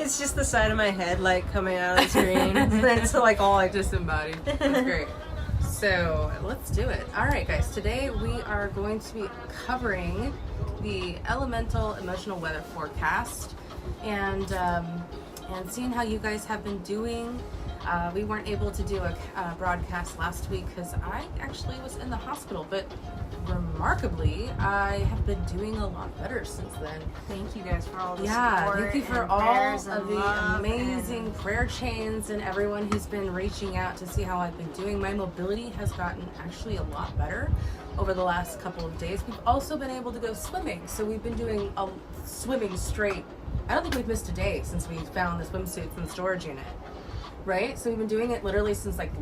It's just the side of my head, like, coming out of the screen. It's, like, all I just embodied. That's great. So, let's do it. All right, guys. Today we are going to be covering the elemental emotional weather forecast and seeing how you guys have been doing. We weren't able to do a broadcast last week because I actually was in the hospital, but remarkably, I have been doing a lot better since then. Thank you guys for all the Yeah, support. thank you for and all prayers of and the love amazing prayer chains and everyone who's been reaching out to see how I've been doing. My mobility has gotten actually a lot better over the last couple of days. We've also been able to go swimming, so we've been doing swimming straight. I don't think we've missed a day since we found the swimsuits in the storage unit, right? So we've been doing it literally since like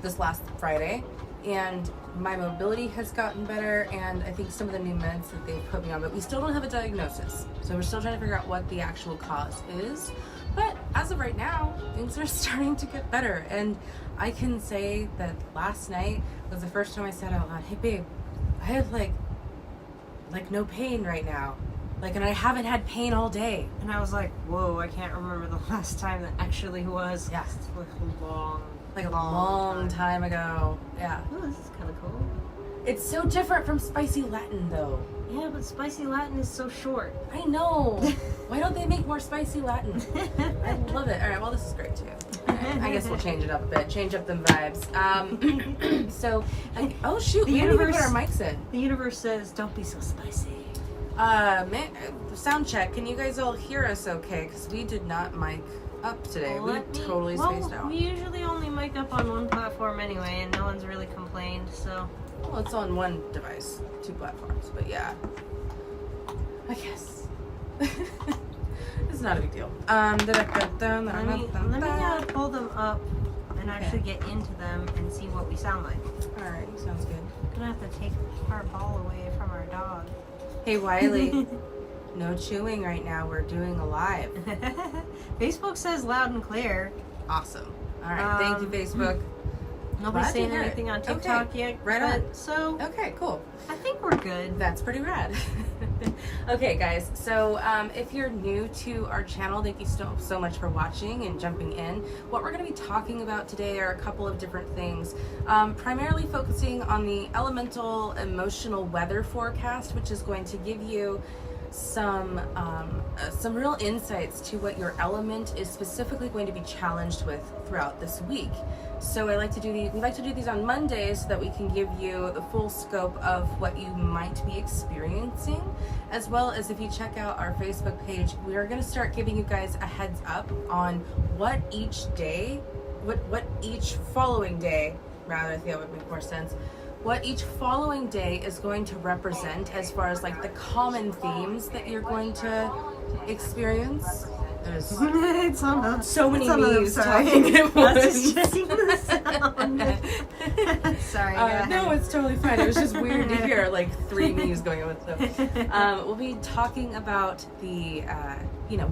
this last Friday, and my mobility has gotten better, and I think some of the new meds that they've put me on, but we still don't have a diagnosis, so we're still trying to figure out what the actual cause is. But as of right now, things are starting to get better, and I can say that last night was the first time I said out loud, "Hey babe, I have like no pain right now, like, and I haven't had pain all day." And I was like, whoa, I can't remember the last time that actually was. Yes. It's like a long time ago. Yeah. Oh, this is kind of cool. It's so different from spicy Latin, though. Yeah, but spicy Latin is so short. I know. Why don't they make more spicy Latin? I love it. All right, well, this is great, too. All right, I guess we'll change it up a bit. Change up them vibes. Oh, shoot. We didn't even put our mics in. The universe says, don't be so spicy. Sound check. Can you guys all hear us okay? Because we did not mic up today. We totally spaced out. We usually only mic up on one platform anyway, and no one's really complained, so. Well, it's on one device, 2 platforms, but yeah. I guess. It's not a big deal. Let me pull them up and actually get into them and see what we sound like. Alright, sounds good. I'm gonna have to take our ball away from our dog. Hey, Wiley. No chewing right now. We're doing a live. Facebook says loud and clear. Awesome. Alright, thank you, Facebook. Nobody's saying anything on TikTok yet. Right on. So, okay, cool. I think we're good. That's pretty rad. Okay, guys, so if you're new to our channel, thank you so much for watching and jumping in. What we're going to be talking about today are a couple of different things, primarily focusing on the elemental emotional weather forecast, which is going to give you some real insights to what your element is specifically going to be challenged with throughout this week. So we like to do these on Mondays so that we can give you the full scope of what you might be experiencing, as well as if you check out our Facebook page, we are going to start giving you guys a heads up on what each following day, rather, I think that would make more sense, what each following day is going to represent as far as like the common themes that you're going to experience. There's so many me's talking at once. Just checking the sound. Sorry. No, it's totally fine. It was just weird to hear like 3 me's going on with stuff. We'll be talking about the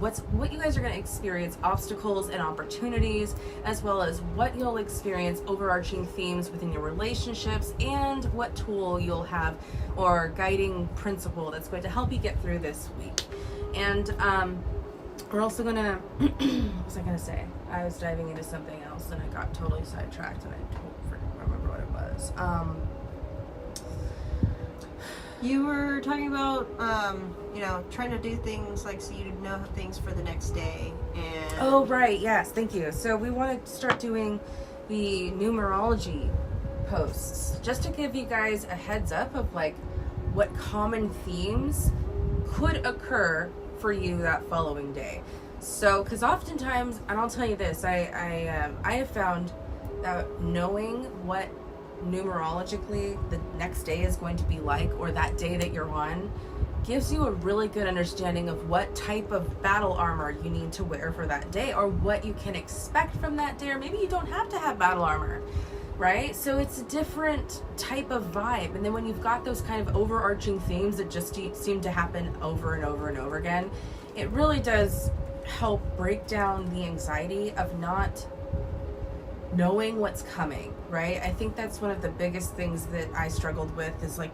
what you guys are going to experience, obstacles and opportunities, as well as what you'll experience, overarching themes within your relationships, and what tool you'll have or guiding principle that's going to help you get through this week. And we're also gonna what was I gonna say? I was diving into something else and I got totally sidetracked and I don't remember what it was. You were talking about trying to do things like so you know things for the next day. And oh right, yes, thank you. So we want to start doing the numerology posts just to give you guys a heads up of like what common themes could occur for you that following day. So, because oftentimes, and I'll tell you this, I have found that knowing what numerologically the next day is going to be like, or that day that you're on, gives you a really good understanding of what type of battle armor you need to wear for that day, or what you can expect from that day, or maybe you don't have to have battle armor, right? So it's a different type of vibe. And then when you've got those kind of overarching themes that just seem to happen over and over and over again, it really does help break down the anxiety of not knowing what's coming, right? I think that's one of the biggest things that I struggled with, is like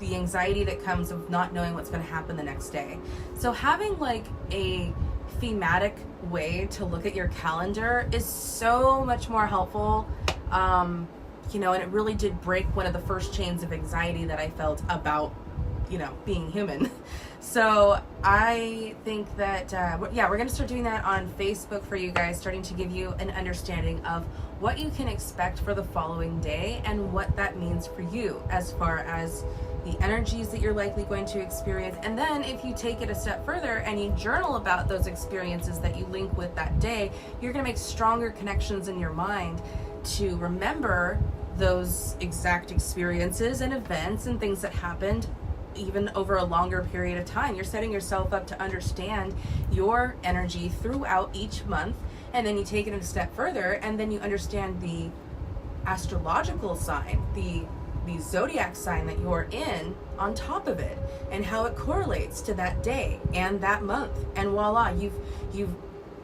the anxiety that comes of not knowing what's going to happen the next day. So having like a thematic way to look at your calendar is so much more helpful. You know, and it really did break one of the first chains of anxiety that I felt about, you know, being human. So I think that, we're going to start doing that on Facebook for you guys, starting to give you an understanding of what you can expect for the following day and what that means for you as far as the energies that you're likely going to experience. And then if you take it a step further and you journal about those experiences that you link with that day, you're going to make stronger connections in your mind to remember those exact experiences and events and things that happened even over a longer period of time. You're setting yourself up to understand your energy throughout each month, and then you take it a step further and then you understand the astrological sign, the zodiac sign that you're in on top of it, and how it correlates to that day and that month. And voila, you've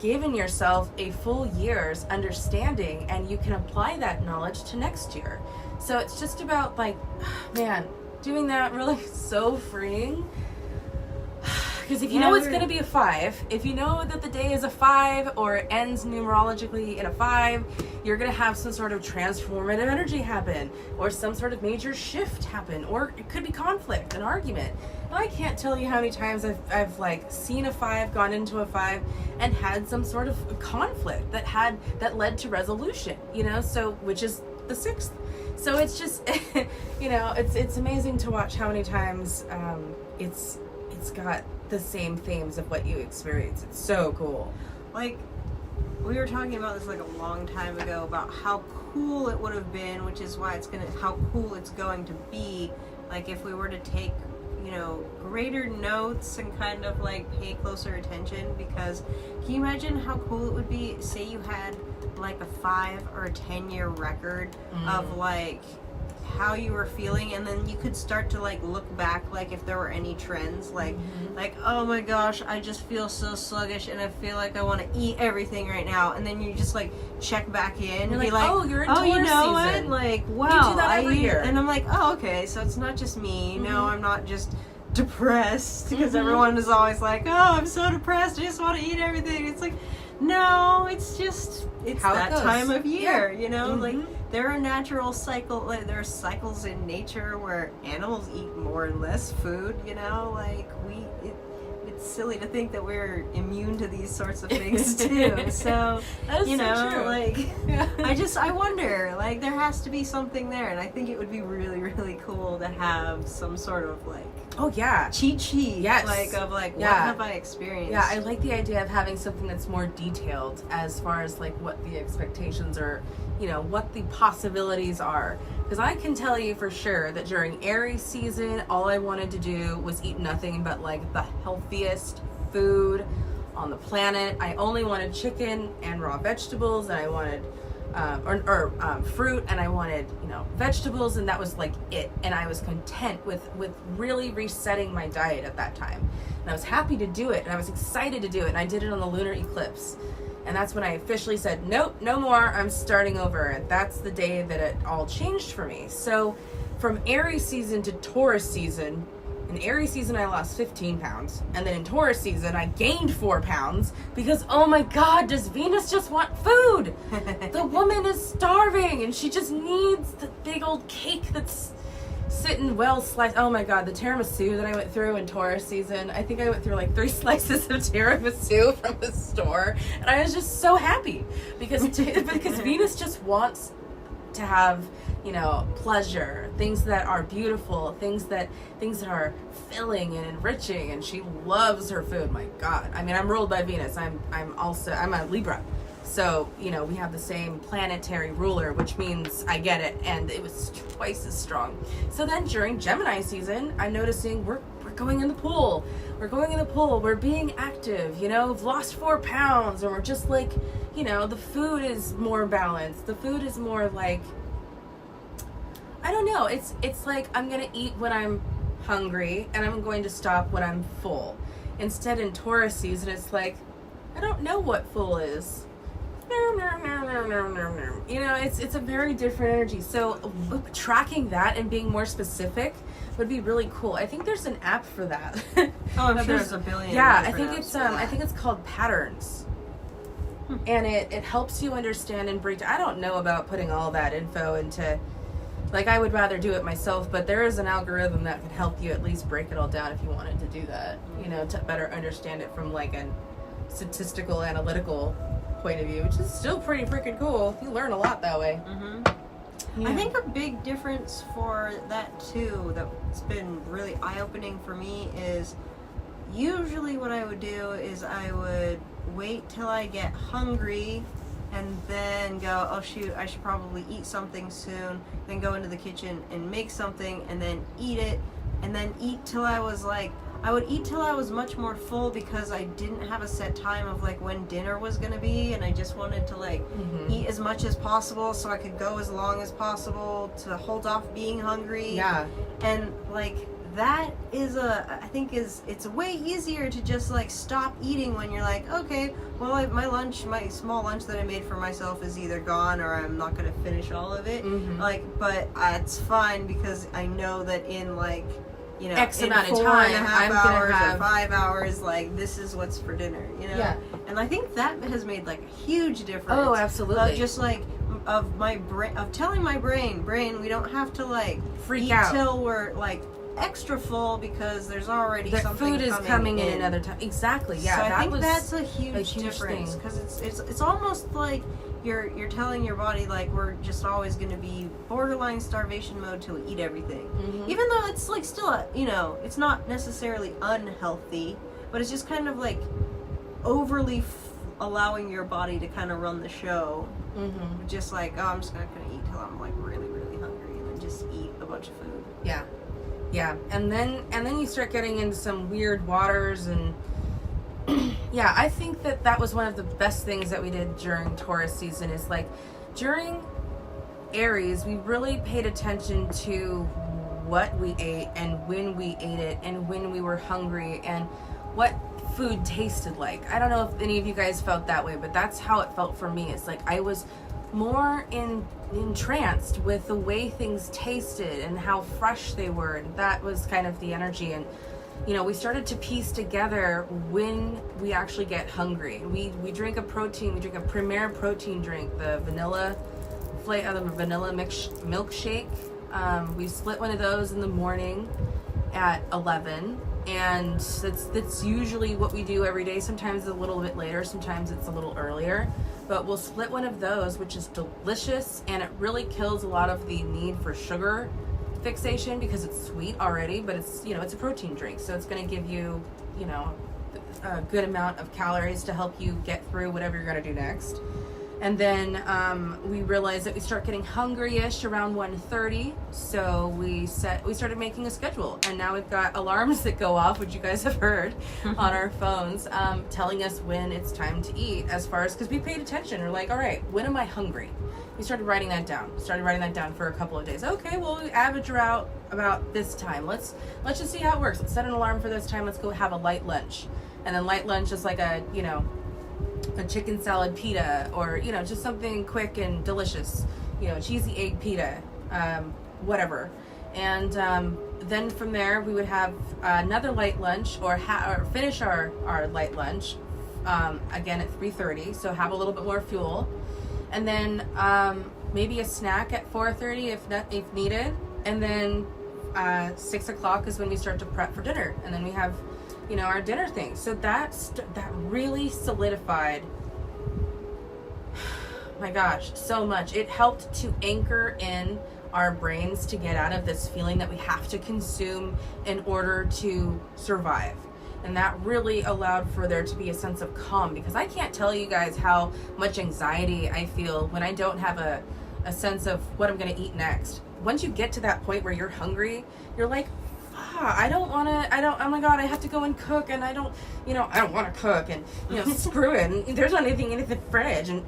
given yourself a full year's understanding, and you can apply that knowledge to next year. So it's just about, like, man, doing that really so freeing. Because if you know it's going to be a 5, if you know that the day is a 5 or it ends numerologically in a 5, you're going to have some sort of transformative energy happen, or some sort of major shift happen, or it could be conflict, an argument. And I can't tell you how many times I've like seen a 5, gone into a 5, and had some sort of conflict that led to resolution, you know, so, which is the 6th. So it's just, you know, it's amazing to watch how many times it's got the same themes of what you experience. It's so cool. Like, we were talking about this like a long time ago about how cool it would have been, which is why how cool it's going to be, like if we were to take, you know, greater notes and kind of like pay closer attention. Because can you imagine how cool it would be, say you had like a 5 or a 10-year record of like how you were feeling, and then you could start to like look back, like if there were any trends, like oh my gosh, I just feel so sluggish and I feel like I want to eat everything right now, and then you just like check back in and be like, oh, you're in Taurus you know season. what, like wow, you do that every year. And I'm like, oh, okay, so it's not just me. No, I'm not just depressed, because everyone is always like, oh, I'm so depressed, I just want to eat everything. It's like, no, it's how that it goes. Time of year, you know, Mm-hmm. like there are natural there are cycles in nature where animals eat more and less food, you know, like it's silly to think that we're immune to these sorts of things too. So, you know, so true. like I wonder, like there has to be something there, and I think it would be really, really cool to have some sort of like cheat sheet, yes, like of like what have I experienced. Yeah, I like the idea of having something that's more detailed as far as like what the expectations are, you know, what the possibilities are. Because I can tell you for sure that during Aries season, all I wanted to do was eat nothing but like the healthiest food on the planet. I only wanted chicken and raw vegetables, and I wanted fruit, and I wanted, you know, vegetables, and that was like it. And I was content with really resetting my diet at that time. And I was happy to do it, and I was excited to do it, and I did it on the lunar eclipse. And that's when I officially said, nope, no more, I'm starting over. And that's the day that it all changed for me. So from Aries season to Taurus season, in Aries season I lost 15 pounds. And then in Taurus season I gained 4 pounds because, oh my God, does Venus just want food? The woman is starving and she just needs the big old cake that's sitting well sliced. Oh my God, the tiramisu that I went through in Taurus season, I think I went through like 3 slices of tiramisu from the store, and I was just so happy because Venus just wants to have, you know, pleasure, things that are beautiful, things that are filling and enriching, and she loves her food. My God, I mean, I'm ruled by Venus. I'm a Libra. So, you know, we have the same planetary ruler, which means I get it, and it was twice as strong. So then during Gemini season, I'm noticing we're going in the pool. We're going in the pool. We're being active, you know, we've lost 4 pounds, and we're just like, you know, the food is more balanced. The food is more like, I don't know. It's like I'm going to eat when I'm hungry, and I'm going to stop when I'm full. Instead, in Taurus season, it's like, I don't know what full is. You know, it's a very different energy. So tracking that and being more specific would be really cool. I think there's an app for that. Oh, I'm sure there's a billion. Yeah, I different think apps it's for that. I think it's called Patterns. And it helps you understand and break. I don't know about putting all that info into, like, I would rather do it myself, but there is an algorithm that can help you at least break it all down if you wanted to do that, you know, to better understand it from like a statistical analytical point of view, which is still pretty freaking cool. You learn a lot that way. Yeah. I think a big difference for that too, that's been really eye-opening for me, is usually what I would do is I would wait till I get hungry and then go, oh shoot, I should probably eat something soon, then go into the kitchen and make something and then eat it, and then eat till I was like, I would eat till I was much more full because I didn't have a set time of like when dinner was gonna be, and I just wanted to like eat as much as possible so I could go as long as possible to hold off being hungry. Yeah. And like that is it's way easier to just like stop eating when you're like, okay, well my small lunch that I made for myself is either gone or I'm not gonna finish all of it. Like, but it's fine because I know that in like, you know, X in amount of 4.5 time, I'm gonna hours have or 5 hours, like this is what's for dinner, you know? Yeah. And I think that has made like a huge difference. Oh, absolutely. Of just like of my brain, of telling my brain, we don't have to like Freak eat out till we're like extra full because there's already the something food is coming in another time. Exactly. Yeah. So I that think was that's a huge huge difference thing. because it's almost like you're telling your body like we're just always going to be borderline starvation mode till we eat everything, even though it's like still you know, it's not necessarily unhealthy, but it's just kind of like overly allowing your body to kind of run the show. Just like, oh, I'm just not going to eat till I'm like really really hungry, and then just eat a bunch of food. Yeah, and then you start getting into some weird waters, and yeah, I think that was one of the best things that we did during Taurus season. Is like during Aries, we really paid attention to what we ate and when we ate it and when we were hungry and what food tasted like. I don't know if any of you guys felt that way, but that's how it felt for me. It's like I was more entranced with the way things tasted and how fresh they were, and that was kind of the energy. And you know, we started to piece together when we actually get hungry. We drink a Premier protein drink, the vanilla milkshake. We split one of those in the morning at 11, and that's usually what we do every day. Sometimes a little bit later, sometimes it's a little earlier, but we'll split one of those, which is delicious, and it really kills a lot of the need for sugar fixation because it's sweet already, but it's, you know, it's a protein drink, so it's going to give you, you know, a good amount of calories to help you get through whatever you're going to do next. And then we realized that we start getting hungry-ish around 1:30, so we started making a schedule, and now we've got alarms that go off, which you guys have heard on our phones, telling us when it's time to eat. As far as, because we paid attention, we're like, all right, when am I hungry? We started writing that down. For a couple of days. Okay, well, we average out about this time. Let's just see how it works. Let's set an alarm for this time. Let's go have a light lunch, and then light lunch is like a chicken salad pita, or, you know, just something quick and delicious, you know, cheesy egg pita, whatever. And then from there we would have another light lunch, or finish our light lunch again at 3:30, so have a little bit more fuel, and then maybe a snack at 4:30 if needed, and then 6 o'clock is when we start to prep for dinner, and then we have, you know, our dinner thing. So that really solidified, my gosh, so much. It helped to anchor in our brains to get out of this feeling that we have to consume in order to survive. And that really allowed for there to be a sense of calm, because I can't tell you guys how much anxiety I feel when I don't have a sense of what I'm going to eat next. Once you get to that point where you're hungry, you're like, fuck, I don't want to, oh my God, I have to go and cook, and I don't want to cook, and, screw it, and there's not anything in the fridge, and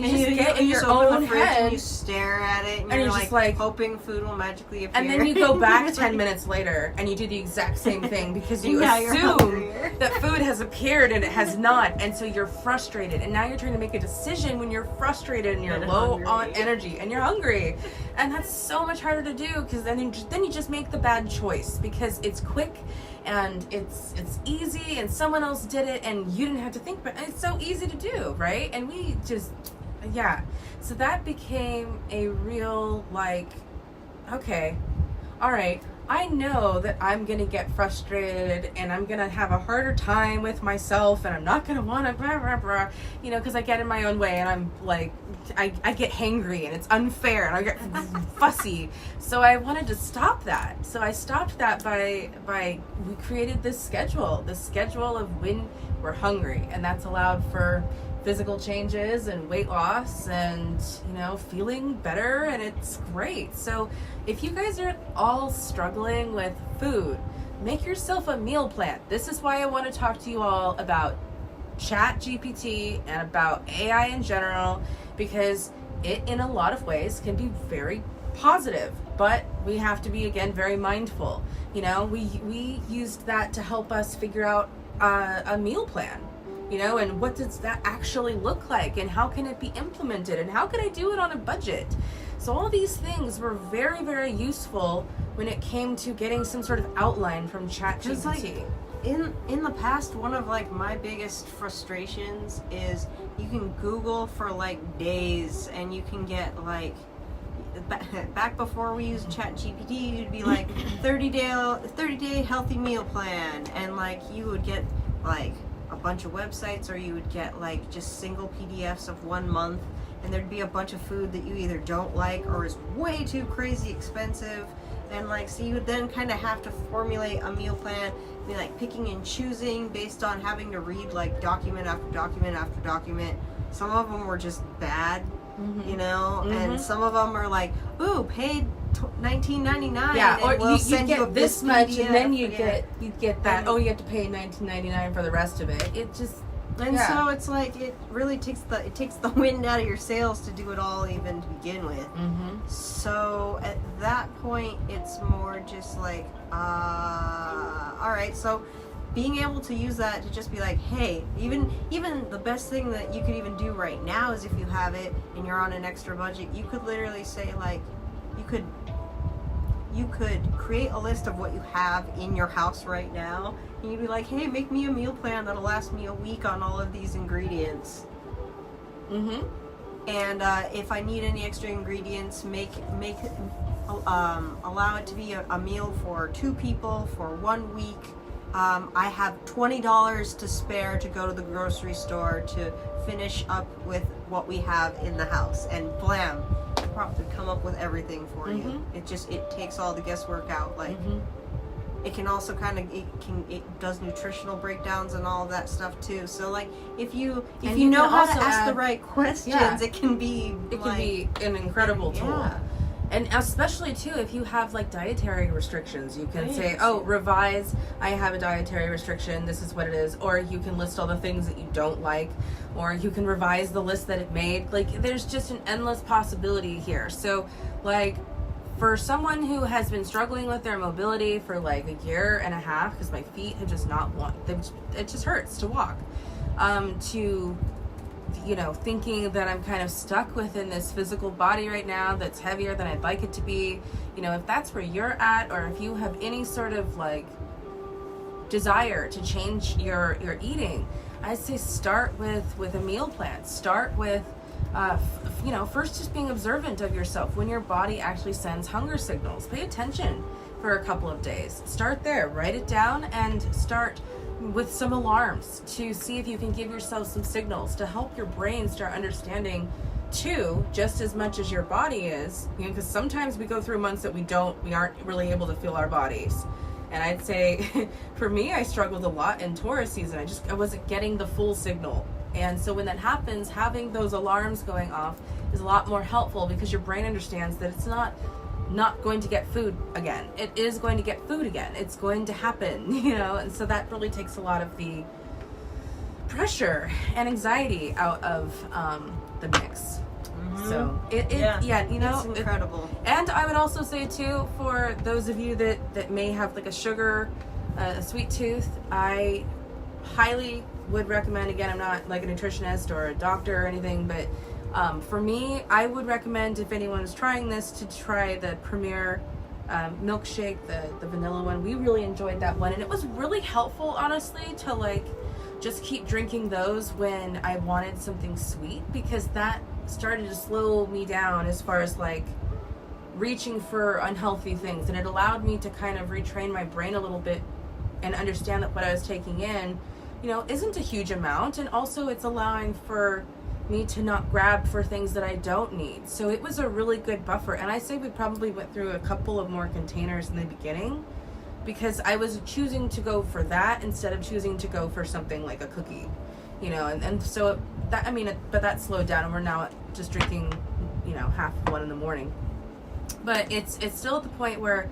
you just get in your own head. And you stare at it, and you're just like hoping food will magically appear. And then you go back 10 minutes later, and you do the exact same thing, because you assume that food has appeared, and it has not, and so you're frustrated, and now you're trying to make a decision when you're frustrated, and you're low on energy, and you're hungry, and that's so much harder to do, because then you just make the bad choice, because it's quick, and it's easy, and someone else did it, and you didn't have to think, but it's so easy to do, right? And we just, so that became a real, like, okay, all right, I know that I'm going to get frustrated, and I'm going to have a harder time with myself, and I'm not going to want to blah, blah, blah, because I get in my own way, and I'm like, I get hangry, and it's unfair, and I get fussy. So I wanted to stop that. So I stopped that by we created this schedule of when we're hungry, and that's allowed for physical changes and weight loss and feeling better, and it's great. So if you guys are all struggling with food, make yourself a meal plan. This is why I want to talk to you all about ChatGPT and about AI in general, because it in a lot of ways can be very positive, but we have to be, again, very mindful. We used that to help us figure out a meal plan, and what does that actually look like, and how can it be implemented, and how can I do it on a budget? So all these things were very, very useful when it came to getting some sort of outline from ChatGPT. In the past, one of my biggest frustrations is you can Google for days, and you can get back before we used ChatGPT, you'd be 30-day healthy meal plan, and you would get a bunch of websites, or you would get just single PDFs of 1 month, and there'd be a bunch of food that you either don't like or is way too crazy expensive, and so you would then kind of have to formulate a meal plan, be picking and choosing based on having to read document after document after document. Some of them were just bad, and some of them are ooh, paid $19.99. Yeah, or we'll you get this much, PDF, and then you get that. You have to pay $19.99 for the rest of it. It just so it's it really takes the wind out of your sails to do it all, even to begin with. Mm-hmm. So at that point, it's more just all right. So being able to use that to just be hey, even the best thing that you could even do right now is, if you have it and you're on an extra budget, you could literally say you could create a list of what you have in your house right now, and you'd be hey, make me a meal plan that'll last me a week on all of these ingredients. Mm-hmm. And if I need any extra ingredients, allow it to be a meal for 2 people for 1 week. I have $20 to spare to go to the grocery store to finish up with what we have in the house, and blam, to come up with everything for you. It takes all the guesswork out. It can also it does nutritional breakdowns and all of that stuff too. So if you know how to ask the right questions, it can be an incredible tool. Yeah. And especially too, if you have dietary restrictions, you can say, oh, revise, I have a dietary restriction, this is what it is. Or you can list all the things that you don't like, or you can revise the list that it made. There's just an endless possibility here. So for someone who has been struggling with their mobility for a year and a half, because my feet have just it just hurts to walk, to thinking that I'm kind of stuck within this physical body right now that's heavier than I'd like it to be. If that's where you're at, or if you have any sort of desire to change your eating, I'd say start with a meal plan. Start with first just being observant of yourself when your body actually sends hunger signals. Pay attention for a couple of days. Start there, write it down, and start with some alarms to see if you can give yourself some signals to help your brain start understanding too, just as much as your body is, because sometimes we go through months that we aren't really able to feel our bodies. And I'd say for me, I struggled a lot in Taurus season. I wasn't getting the full signal. And so when that happens, having those alarms going off is a lot more helpful, because your brain understands that it's not not going to get food again. It is going to get food again. It's going to happen, and so that really takes a lot of the pressure and anxiety out of the mix. So it's incredible. And I would also say too, for those of you that may have like a sweet tooth, I highly would recommend, again, I'm not like a nutritionist or a doctor or anything, but for me, I would recommend, if anyone is trying this, to try the Premier milkshake, the vanilla one. We really enjoyed that one, and it was really helpful, honestly, to like just keep drinking those when I wanted something sweet, because that started to slow me down as far as like reaching for unhealthy things, and it allowed me to kind of retrain my brain a little bit and understand that what I was taking in, isn't a huge amount, and also it's allowing for me to not grab for things that I don't need. So it was a really good buffer, and I say we probably went through a couple of more containers in the beginning because I was choosing to go for that instead of choosing to go for something like a cookie, and so that, but that slowed down, and we're now just drinking, half of one in the morning. But it's still at the point where,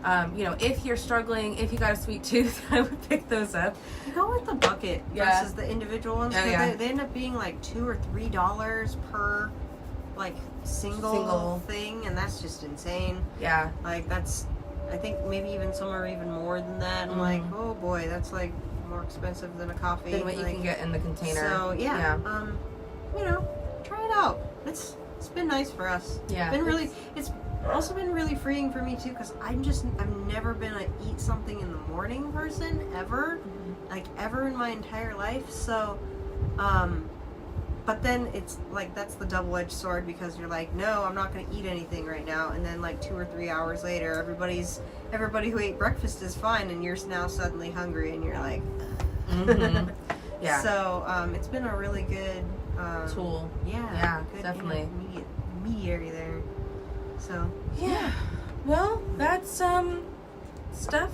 if you're struggling, if you got a sweet tooth, I would pick those up. You go with the bucket versus the individual ones. Oh, yeah. They end up being like $2 or $3 per like single thing, and that's just insane. Yeah. Like that's, I think maybe even some are even more than that. I'm like, oh boy, that's like more expensive than a coffee. Than what you can get in the container. So yeah. Try it out. It's been nice for us. Yeah. It's also been really freeing for me too, because I've never been a eat something in the morning person ever, like ever in my entire life. So, but then it's like that's the double-edged sword, because you're like, no, I'm not going to eat anything right now, and then like 2 or 3 hours later, everybody who ate breakfast is fine, and you're now suddenly hungry, and you're like, yeah. So it's been a really good tool. Yeah, good definitely. Intermediary there. So yeah. Well, that's stuff.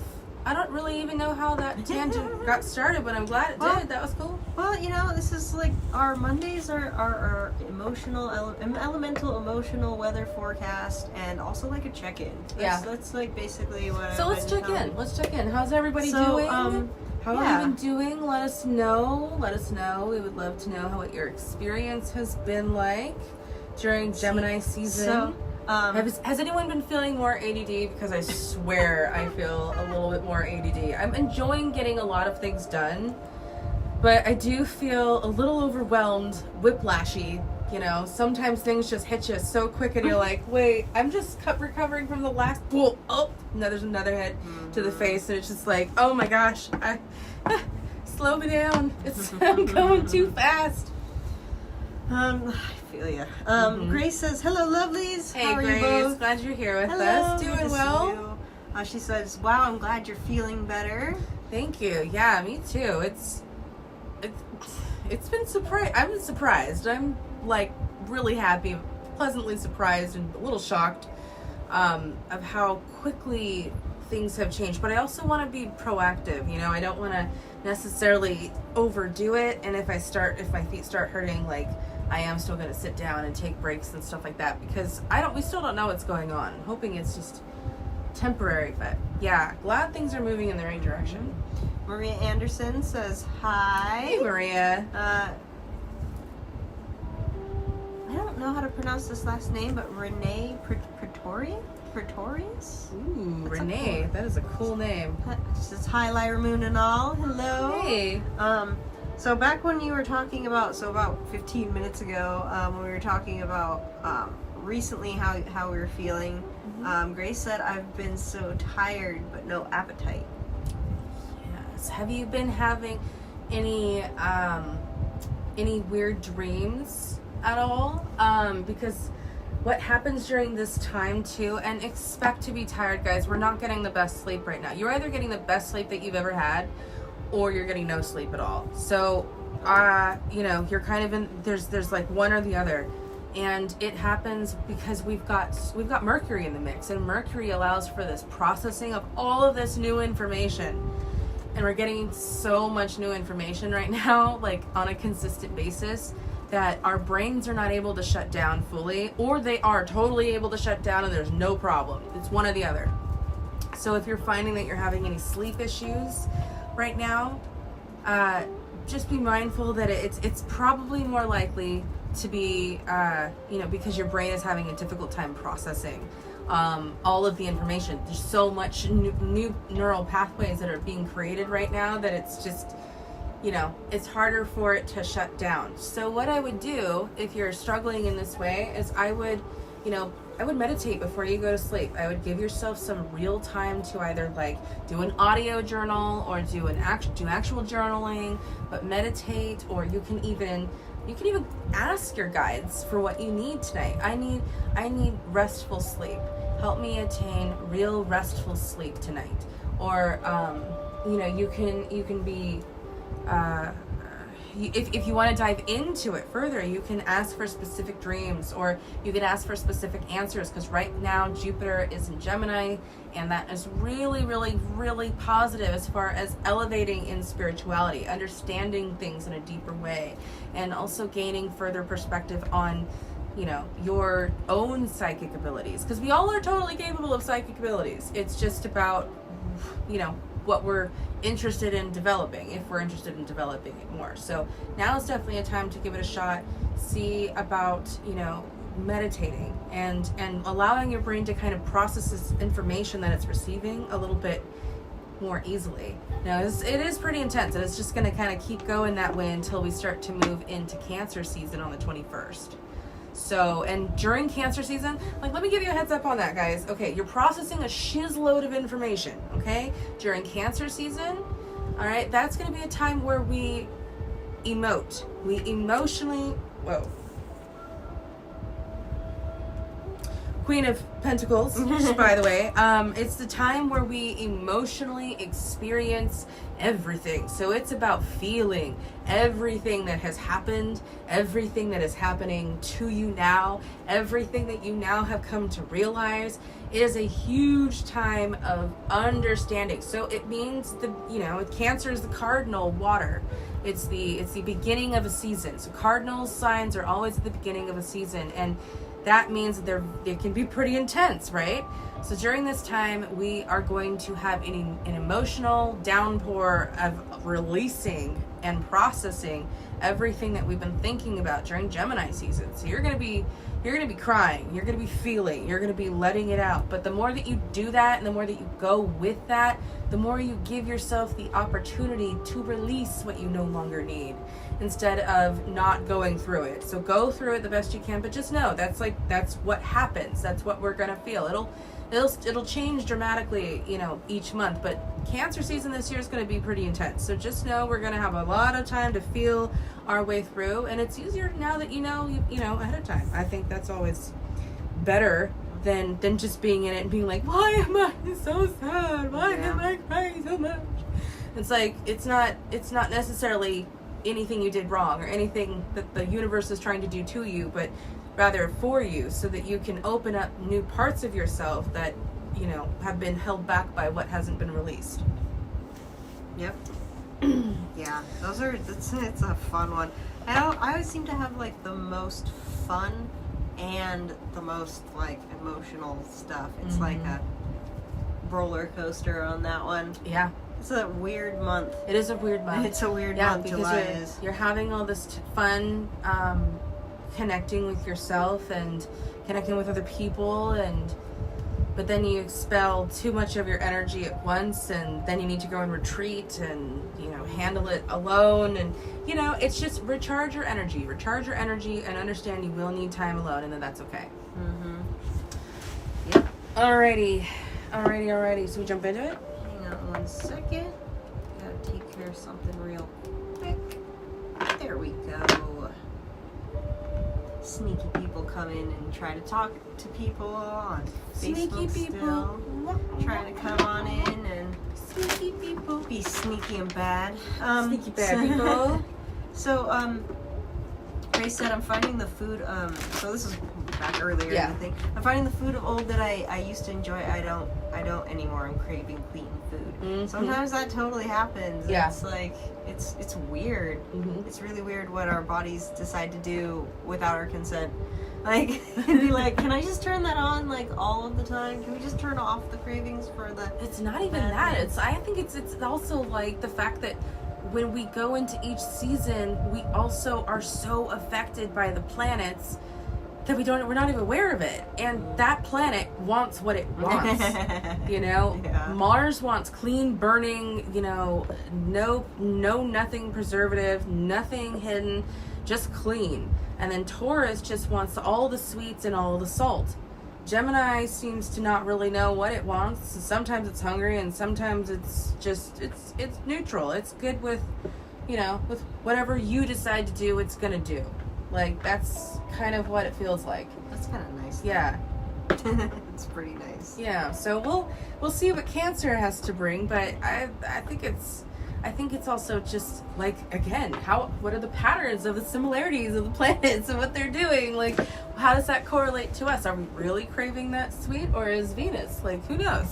I don't really even know how that tangent got started, but I'm glad it did. That was cool. Well, this is like our Mondays are our elemental emotional weather forecast, and also like a check-in. That's like basically what. So let's check in. How's everybody doing? How have you been doing? Let us know. We would love to know what your experience has been like during Gemini season. So, has anyone been feeling more ADD? Because I swear I feel a little bit more ADD. I'm enjoying getting a lot of things done, but I do feel a little overwhelmed, whiplashy. Sometimes things just hit you so quick, and you're like, wait, I'm just recovering from the last pool. Oh, there's another hit to the face, and it's just like, oh my gosh, slow me down. I'm going too fast. I feel ya. Grace says, hello, lovelies. Hey, how are Grace. you both? Glad you're here with Hello, us. good Doing to see well. you. She says, wow, I'm glad you're feeling better. Thank you. Yeah, me too. It's been surprised. I've been surprised. I'm like really happy, pleasantly surprised, and a little shocked of how quickly things have changed. But I also want to be proactive. I don't want to necessarily overdo it. And if my feet start hurting, like, I am still going to sit down and take breaks and stuff like that, because we still don't know what's going on. I'm hoping it's just temporary, but yeah, glad things are moving in the right direction. Maria Anderson says, hi. Hey, Maria. I don't know how to pronounce this last name, but Renee Pretorius? Ooh, Renee. That is a cool name. She says, hi, Lyra Moon and all. Hello. Hey. So back when you were talking about, about 15 minutes ago, when we were talking about recently how we were feeling, Grace said, I've been so tired but no appetite. Yes. Have you been having any weird dreams at all? Because what happens during this time too, and expect to be tired, guys, we're not getting the best sleep right now. You're either getting the best sleep that you've ever had, or you're getting no sleep at all. So, you're kind of in, there's like one or the other. And it happens because we've got Mercury in the mix, and Mercury allows for this processing of all of this new information. And we're getting so much new information right now, like on a consistent basis, that our brains are not able to shut down fully, or they are totally able to shut down and there's no problem. It's one or the other. So if you're finding that you're having any sleep issues right now, just be mindful that it's probably more likely to be, because your brain is having a difficult time processing all of the information. There's so much new neural pathways that are being created right now that it's just, it's harder for it to shut down. So what I would do if you're struggling in this way is I would meditate before you go to sleep. I would give yourself some real time to either do an audio journal or do actual journaling, but meditate, or you can even ask your guides for what you need tonight. I need restful sleep. Help me attain real restful sleep tonight. Or you can be if you want to dive into it further, you can ask for specific dreams, or you can ask for specific answers, because right now Jupiter is in Gemini, and that is really, really, really positive as far as elevating in spirituality, understanding things in a deeper way, and also gaining further perspective on your own psychic abilities, because we all are totally capable of psychic abilities. It's just about what we're interested in developing, if we're interested in developing it more. So now is definitely a time to give it a shot. See about meditating and allowing your brain to kind of process this information that it's receiving a little bit more easily. Now it is pretty intense, and it's just going to kind of keep going that way until we start to move into Cancer season on the 21st. So, and during Cancer season, let me give you a heads up on that, guys. Okay, you're processing a shizload of information, okay? During Cancer season, all right, that's going to be a time where we emote. We emotionally, Queen of Pentacles, by the way. It's the time where we emotionally experience everything. So it's about feeling everything that has happened, everything that is happening to you now, everything that you now have come to realize. It is a huge time of understanding. So it means Cancer is the cardinal water. It's the beginning of a season. So cardinal signs are always at the beginning of a season, and that means that it can be pretty intense, right? So during this time, we are going to have an emotional downpour of releasing and processing everything that we've been thinking about during Gemini season. So you're gonna be crying, you're gonna be feeling, you're gonna be letting it out. But the more that you do that, and the more that you go with that, the more you give yourself the opportunity to release what you no longer need, instead of not going through it. So go through it the best you can, but just know that's what happens. That's what we're gonna feel. It'll change dramatically, each month, but Cancer season this year is going to be pretty intense. So just know we're going to have a lot of time to feel our way through, and it's easier now that you know ahead of time. I think that's always better than just being in it and being like, why am I so sad? Why am I crying so much? It's not necessarily anything you did wrong or anything that the universe is trying to do to you, but rather for you, so that you can open up new parts of yourself that have been held back by what hasn't been released. Yep. Yeah, it's a fun one. I always seem to have the most fun and the most emotional stuff. It's like a roller coaster on that one. Yeah. It's a weird month. It is a weird month. It's a weird month. Because July you're having all this fun connecting with yourself and connecting with other people, but then you expel too much of your energy at once, and then you need to go and retreat and handle it alone, and it's just recharge your energy and understand you will need time alone, and then that's okay. Yep. Alrighty, so we jump into it. Hang on 1 second, gotta take care of something real quick. There we go. Sneaky people come in and try to talk to people on Facebook. Sneaky people trying to come on in and sneaky people be sneaky and bad. Sneaky bad people. So Ray said I'm finding the food. So this is back earlier Yeah. in the thing. I'm finding the food of old that I used to enjoy. I don't anymore. I'm craving clean food. Mhm. Sometimes that totally happens. Yeah. It's like it's weird. Mhm. It's really weird what our bodies decide to do without our consent. Like, it'd be like, can I just turn that on like all of the time? Can we just turn off the cravings for the? It's not even Bad that. things. I think it's also like the fact that when we go into each season, we also are so affected by the planets that we're not even aware of it. And that planet wants what it wants. You know, Yeah. Mars wants clean burning, no nothing preservative, nothing hidden, just clean. And then Taurus just wants all the sweets and all the salt. Gemini seems to not really know what it wants. Sometimes it's hungry and sometimes it's just it's neutral. It's good with with whatever you decide to do, it's gonna do. Like that's kind of what it feels like. That's kind of nice. Yeah. It's pretty nice. Yeah, so we'll see what Cancer has to bring, but I think it's also just like, again, what are the patterns of the similarities of the planets and what they're doing? Like, how does that correlate to us? Are we really craving that sweet, or is Venus? Like, who knows?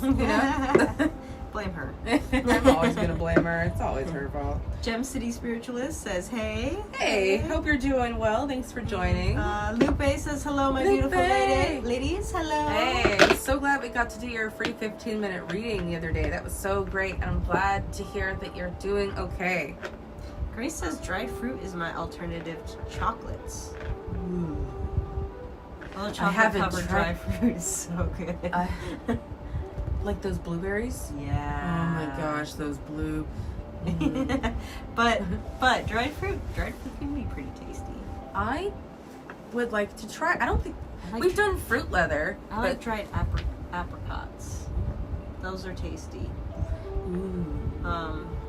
Blame her. I'm always gonna blame her. It's always her fault. Gem City Spiritualist says, hey. Hey, hope you're doing well. Thanks for joining. Lupe says, hello, my Lupe. beautiful ladies. Hello. Hey, I'm so glad we got to do your free 15-minute reading the other day. That was so great, and I'm glad to hear that you're doing okay. Grace says, dried fruit is my alternative to chocolates. Well, haven't chocolate-covered tried- dried fruit is so good. Like those blueberries? Yeah. Oh my gosh, those blue. but dried fruit can be pretty tasty. I would like to try. I don't think I like we've done fruit leather. I like dried apricots. Those are tasty.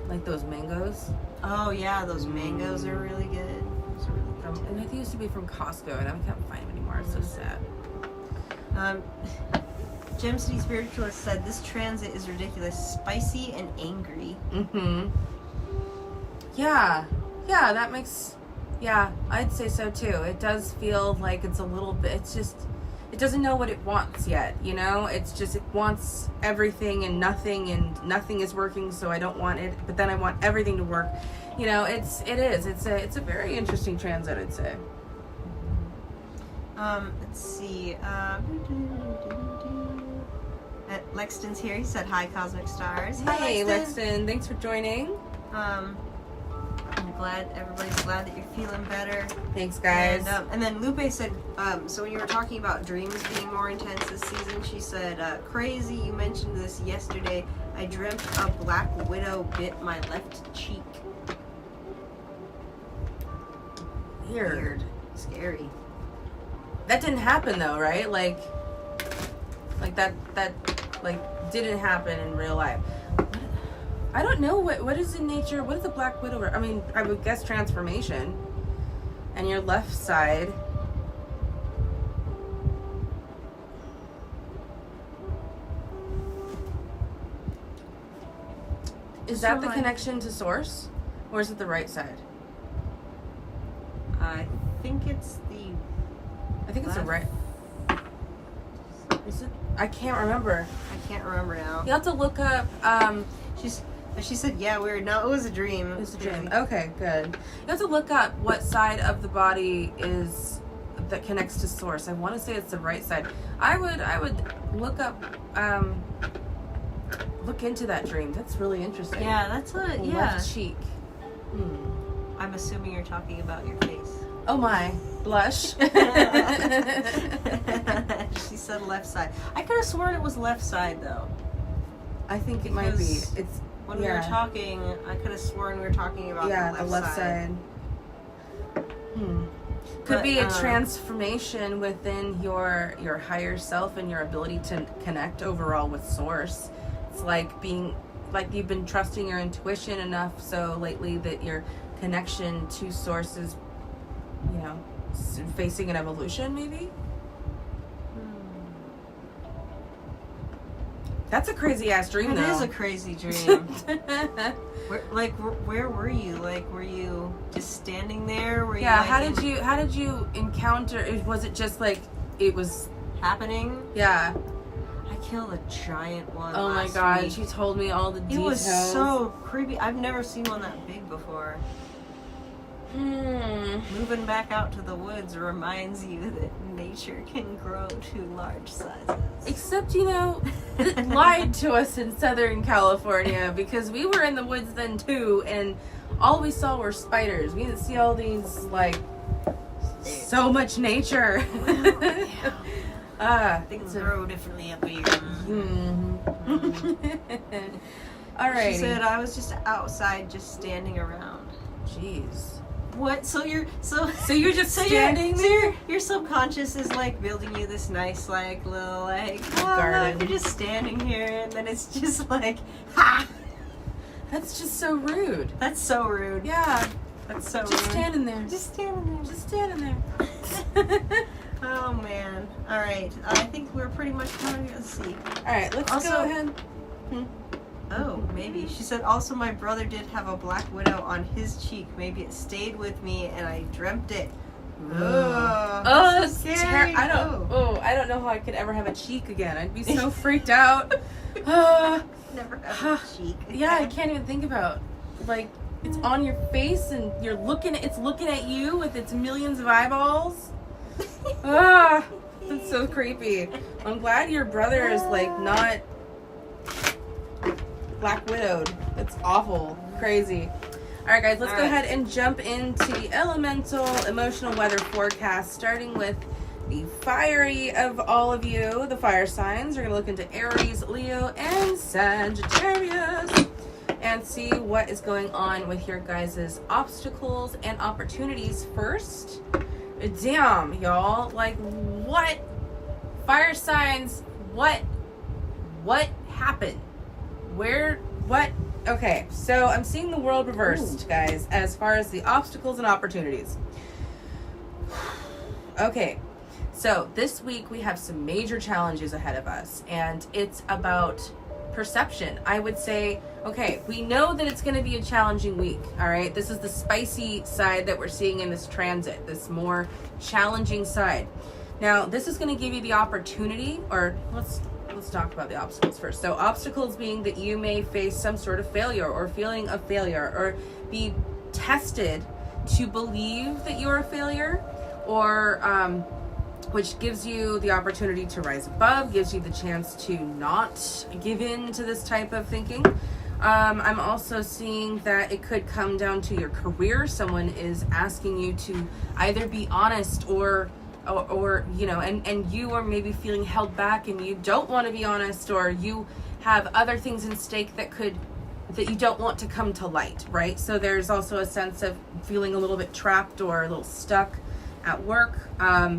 Like those mangoes. Oh yeah, those mangoes are really good. Those are really good. And they used to be from Costco, and I can't find them anymore. It's so sad. Gem City Spiritualist said this transit is ridiculous, spicy and angry. Mm-hmm. Yeah, that makes. Yeah, I'd say so too. It does feel like it's a little bit. It's just. It doesn't know what it wants yet. It's just it wants everything and nothing is working. So I don't want it, but then I want everything to work. It's a very interesting transit, I'd say. Let's see. Lexton's here. He said hi, Cosmic Stars. Hi, Hey, Lexton. Lexton, thanks for joining. I'm glad everybody's glad that you're feeling better. Thanks, guys. And then Lupe said, so when you were talking about dreams being more intense this season, she said, crazy, you mentioned this yesterday. I dreamt a black widow bit my left cheek. Weird. Scary. That didn't happen though, right? Like that didn't happen in real life. I don't know what is in nature. What is a black widow? I mean, I would guess transformation. And your left side. Is that the connection to source, or is it the right side? I think it's the. I think it's the right. Is it? I can't remember. I can't remember now. You have to look up. She said, yeah, weird. No, it was a dream. It was a dream. Okay, good. You have to look up what side of the body is that connects to source. I want to say it's the right side. I would look up. Look into that dream. That's really interesting. Yeah, that's a Left cheek. I'm assuming you're talking about your face. Oh my, blush. She said left side. I could have sworn it was left side though. I think it might be. It's when we were talking. I could have sworn we were talking about the left side. Could be a transformation within your higher self and your ability to connect overall with source. It's like you've been trusting your intuition enough so lately that your connection to source is, facing an evolution maybe. That's a crazy ass dream though. It is a crazy dream. Where were you? Like, were you just standing there? Were you how did you encounter? Was it just like it was, happening. yeah. I killed a giant one. Oh my last god, week. she told me all the It details. was so creepy. I've never seen one that big before. Moving back out to the woods reminds you that nature can grow to large sizes. Except, you know, it lied to us in Southern California because we were in the woods then too, and all we saw were spiders. We didn't see all these, like, so much nature. Things grow differently up here. Alrighty. She said I was just outside, just standing around. Jeez. What? So you're just standing there? Your subconscious is like building you this nice like little like garden. You're just standing here, and then it's just like ha. That's just so rude. That's so rude. Yeah. That's so Just rude. standing there. Just standing there. Just standing there. Oh man. All right. I think we're pretty much covered. Let's see. Alright, let's Also- go ahead. Oh, maybe. She said also my brother did have a black widow on his cheek. Maybe it stayed with me and I dreamt it. Oh, that's so that's scary. I don't know how I could ever have a cheek again. I'd be so freaked out. Never have a cheek. Yeah, I can't even think about. Like, it's on your face and it's looking at you with its millions of eyeballs. That's so creepy. I'm glad your brother is like not black widowed. That's awful. Crazy. Alright guys, let's go ahead and jump into the elemental emotional weather forecast, starting with the fiery of all of you, the fire signs. We're going to look into Aries, Leo, and Sagittarius and see what is going on with your guys' obstacles and opportunities first. Damn, y'all. Like, what? Fire signs, what happened? What? Okay, so I'm seeing the world reversed, guys, as far as the obstacles and opportunities. Okay, so this week we have some major challenges ahead of us, and it's about perception. I would say, okay, we know that it's going to be a challenging week, all right? This is the spicy side that we're seeing in this transit, this more challenging side. Now, this is going to give you the opportunity, or let's talk about the obstacles first. So obstacles being that you may face some sort of failure or feeling of failure, or be tested to believe that you're a failure, or which gives you the opportunity to rise above, gives you the chance to not give in to this type of thinking. I'm also seeing that it could come down to your career. Someone is asking you to either be honest or you know, and you are maybe feeling held back and you don't want to be honest, or you have other things in stake that you don't want to come to light, right? So there's also a sense of feeling a little bit trapped or a little stuck at work,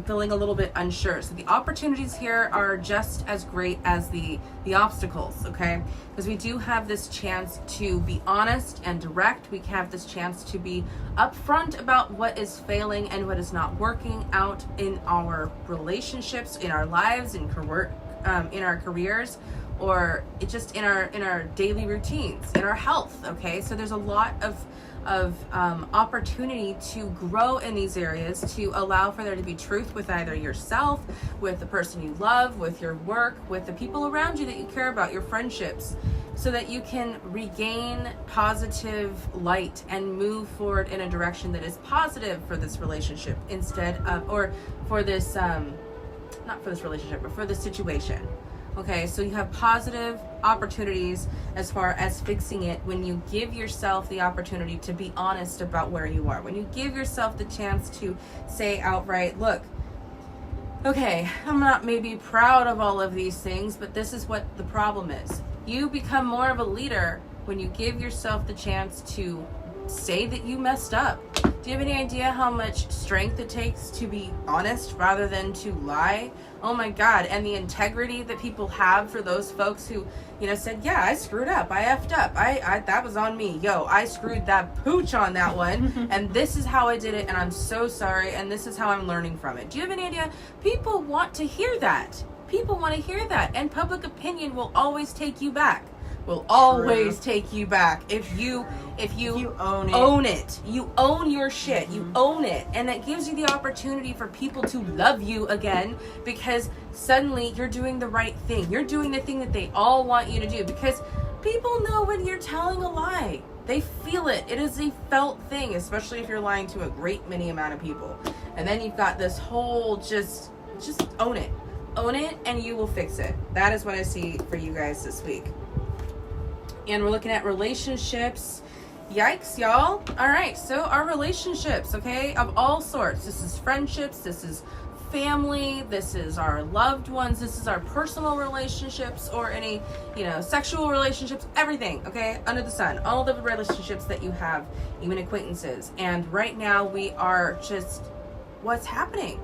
feeling a little bit unsure. So the opportunities here are just as great as the obstacles, okay? Because we do have this chance to be honest and direct. We have this chance to be upfront about what is failing and what is not working out in our relationships, in our lives, in our careers, or just in our daily routines, in our health, okay? So there's a lot of opportunity to grow in these areas, to allow for there to be truth with either yourself, with the person you love, with your work, with the people around you that you care about, your friendships, so that you can regain positive light and move forward in a direction that is positive for this relationship instead of, or for this, not for this relationship, but for this situation. Okay, so you have positive opportunities as far as fixing it when you give yourself the opportunity to be honest about where you are. When you give yourself the chance to say outright, look, okay, I'm not maybe proud of all of these things, but this is what the problem is. You become more of a leader when you give yourself the chance to say that you messed up. Do you have any idea how much strength it takes to be honest rather than to lie? Oh my God. And the integrity that people have for those folks who, you know, said, yeah, I screwed up. I effed up. I that was on me. Yo, I screwed that pooch on that one. And this is how I did it. And I'm so sorry. And this is how I'm learning from it. Do you have any idea? People want to hear that. People want to hear that. And public opinion will always take you back. will always take you back. If you own it. You own your shit. You own it. And that gives you the opportunity for people to love you again, because suddenly you're doing the right thing. You're doing the thing that they all want you to do, because people know when you're telling a lie. They feel it. It is a felt thing, especially if you're lying to a great many amount of people. And then you've got this whole just own it. Own it and you will fix it. That is what I see for you guys this week. And we're looking at relationships. Yikes, y'all. All right, so our relationships, okay, of all sorts. This is friendships, this is family, this is our loved ones, this is our personal relationships, or any, sexual relationships, everything, okay, under the sun, all the relationships that you have, even acquaintances. And right now we are just, what's happening,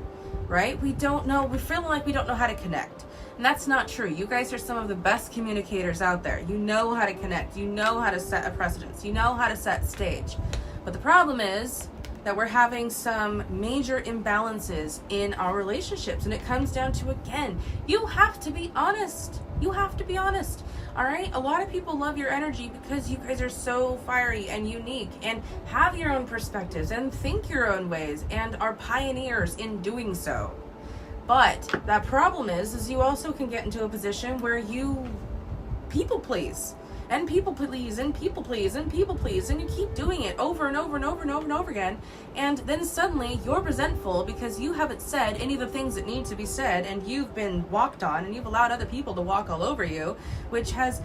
right? We don't know, we feel like we don't know how to connect. And that's not true. You guys are some of the best communicators out there. You know how to connect. You know how to set a precedence. You know how to set stage. But the problem is that we're having some major imbalances in our relationships. And it comes down to, again, you have to be honest. You have to be honest. All right? A lot of people love your energy because you guys are so fiery and unique and have your own perspectives and think your own ways and are pioneers in doing so. But that problem is you also can get into a position where you people please and people please and people please and people please, and you keep doing it over and over and over and over and over again. And then suddenly you're resentful because you haven't said any of the things that need to be said, and you've been walked on, and you've allowed other people to walk all over you, which has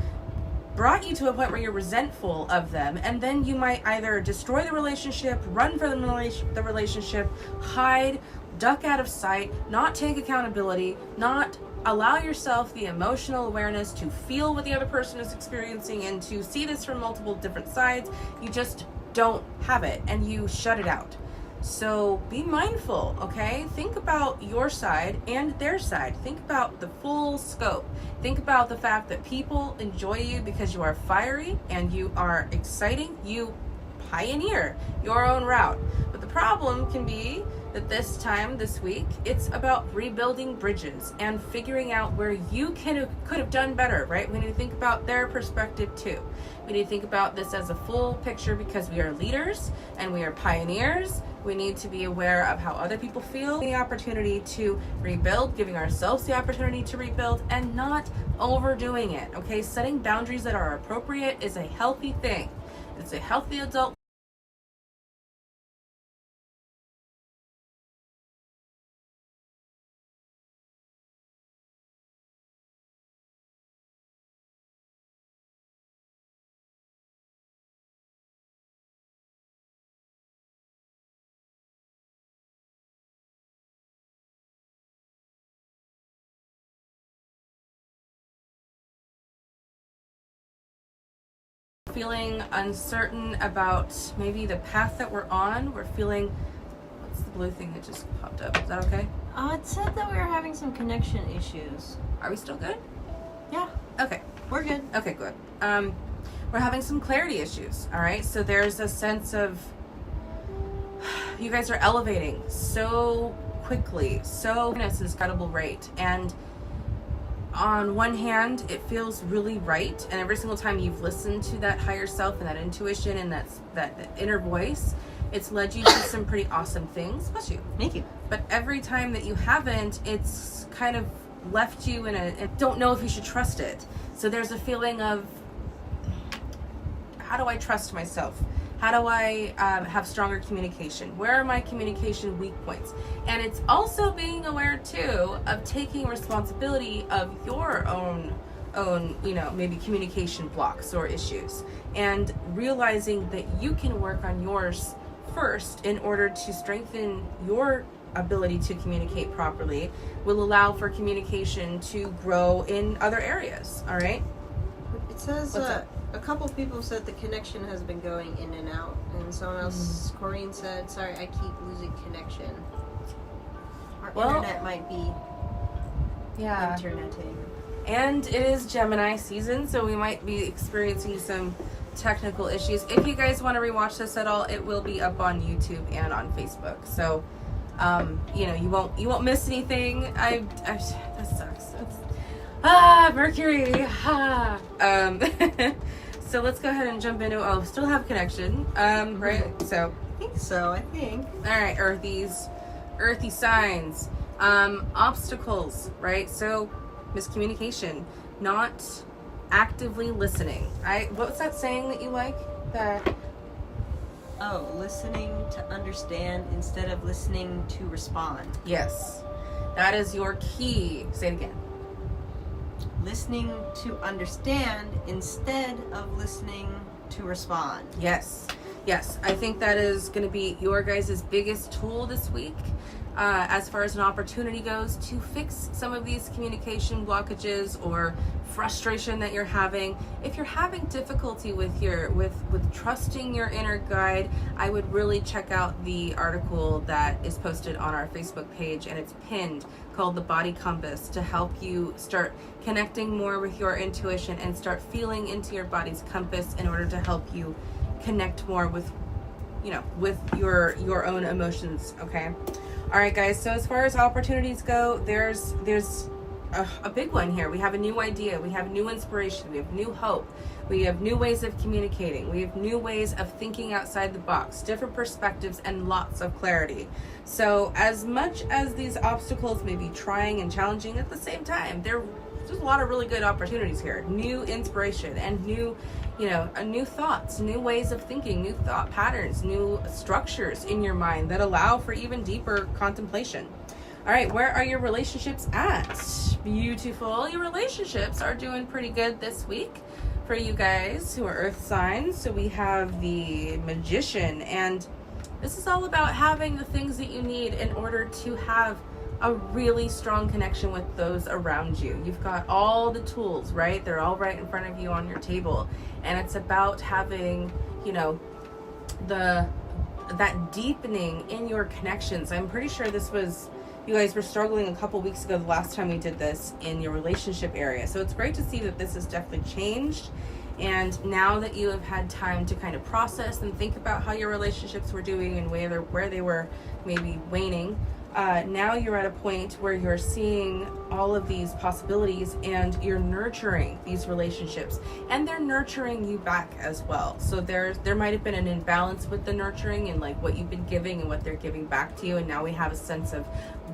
brought you to a point where you're resentful of them. And then you might either destroy the relationship, run for the relationship, hide, duck out of sight, not take accountability, not allow yourself the emotional awareness to feel what the other person is experiencing and to see this from multiple different sides. You just don't have it and you shut it out. So be mindful, okay? Think about your side and their side. Think about the full scope. Think about the fact that people enjoy you because you are fiery and you are exciting. You pioneer your own route. But the problem can be that this week, it's about rebuilding bridges and figuring out where you could have done better, right? We need to think about their perspective too. We need to think about this as a full picture because we are leaders and we are pioneers. We need to be aware of how other people feel, the opportunity to rebuild, giving ourselves the opportunity to rebuild, and not overdoing it, okay? Setting boundaries that are appropriate is a healthy thing. It's a healthy adult. Feeling uncertain about maybe the path that we're on. We're feeling, what's the blue thing that just popped up? Is that okay? It said that we were having some connection issues. Are we still good? Yeah. Okay. We're good. Okay, good. We're having some clarity issues, all right? So there's a sense of you guys are elevating so quickly, so at an incredible rate. And on one hand, it feels really right, and every single time you've listened to that higher self and that intuition and that inner voice, it's led you to some pretty awesome things. Bless you. Thank you. But every time that you haven't, it's kind of left you in a don't know if you should trust it. So there's a feeling of, how do I trust myself? How do I have stronger communication? Where are my communication weak points? And it's also being aware too of taking responsibility of your own maybe communication blocks or issues, and realizing that you can work on yours first in order to strengthen your ability to communicate properly, will allow for communication to grow in other areas. All right. It says a couple people said the connection has been going in and out, and someone else, Corrine, said, "Sorry, I keep losing connection." Our internet might be interneting. And it is Gemini season, so we might be experiencing some technical issues. If you guys want to rewatch this at all, it will be up on YouTube and on Facebook. So, you won't miss anything. That sucks. Mercury. So let's go ahead and jump into. Oh, still have connection. Right. So. I think so. I think. All right, earthy signs, obstacles. Right. So miscommunication, not actively listening. What's that saying that you like? That. Oh, listening to understand instead of listening to respond. Yes, that is your key. Say it again. Listening to understand instead of listening to respond. Yes. I think that is going to be your guys' biggest tool this week, as far as an opportunity goes, to fix some of these communication blockages or frustration that you're having. If you're having difficulty with trusting your inner guide, I would really check out the article that is posted on our Facebook page, and it's pinned, called The Body Compass, to help you start connecting more with your intuition and start feeling into your body's compass in order to help you connect more with your own emotions. Okay. All right, guys. So as far as opportunities go, there's a big one here. We have a new idea. We have new inspiration. We have new hope. We have new ways of communicating. We have new ways of thinking outside the box, different perspectives, and lots of clarity. So as much as these obstacles may be trying and challenging, at the same time, there's a lot of really good opportunities here. New inspiration and new thoughts, new ways of thinking, new thought patterns, new structures in your mind that allow for even deeper contemplation. All right, where are your relationships at? Beautiful. Your relationships are doing pretty good this week for you guys who are earth signs. So we have the Magician, and this is all about having the things that you need in order to have a really strong connection with those around you. You've got all the tools, right? They're all right in front of you on your table. And it's about having, that deepening in your connections. I'm pretty sure you guys were struggling a couple weeks ago, the last time we did this, in your relationship area. So it's great to see that this has definitely changed. And now that you have had time to kind of process and think about how your relationships were doing and where they were maybe waning, now you're at a point where you're seeing all of these possibilities and you're nurturing these relationships, and they're nurturing you back as well. So there might have been an imbalance with the nurturing and like what you've been giving and what they're giving back to you, and now we have a sense of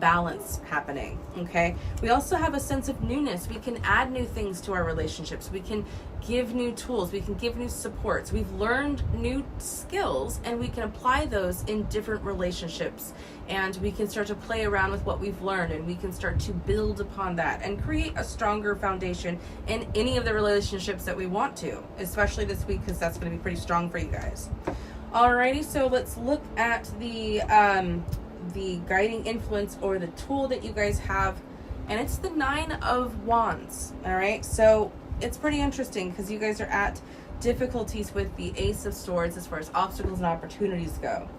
balance happening. Okay, we also have a sense of newness. We can add new things to our relationships. We can give new tools. We can give new supports. We've learned new skills, and we can apply those in different relationships, and we can start to play around with what we've learned, and we can start to build upon that and create a stronger foundation in any of the relationships that we want to, especially this week, because that's going to be pretty strong for you guys. Alrighty, so let's look at the guiding influence, or the tool that you guys have, and it's the 9 of Wands. All right, so it's pretty interesting because you guys are at difficulties with the Ace of Swords as far as obstacles and opportunities go.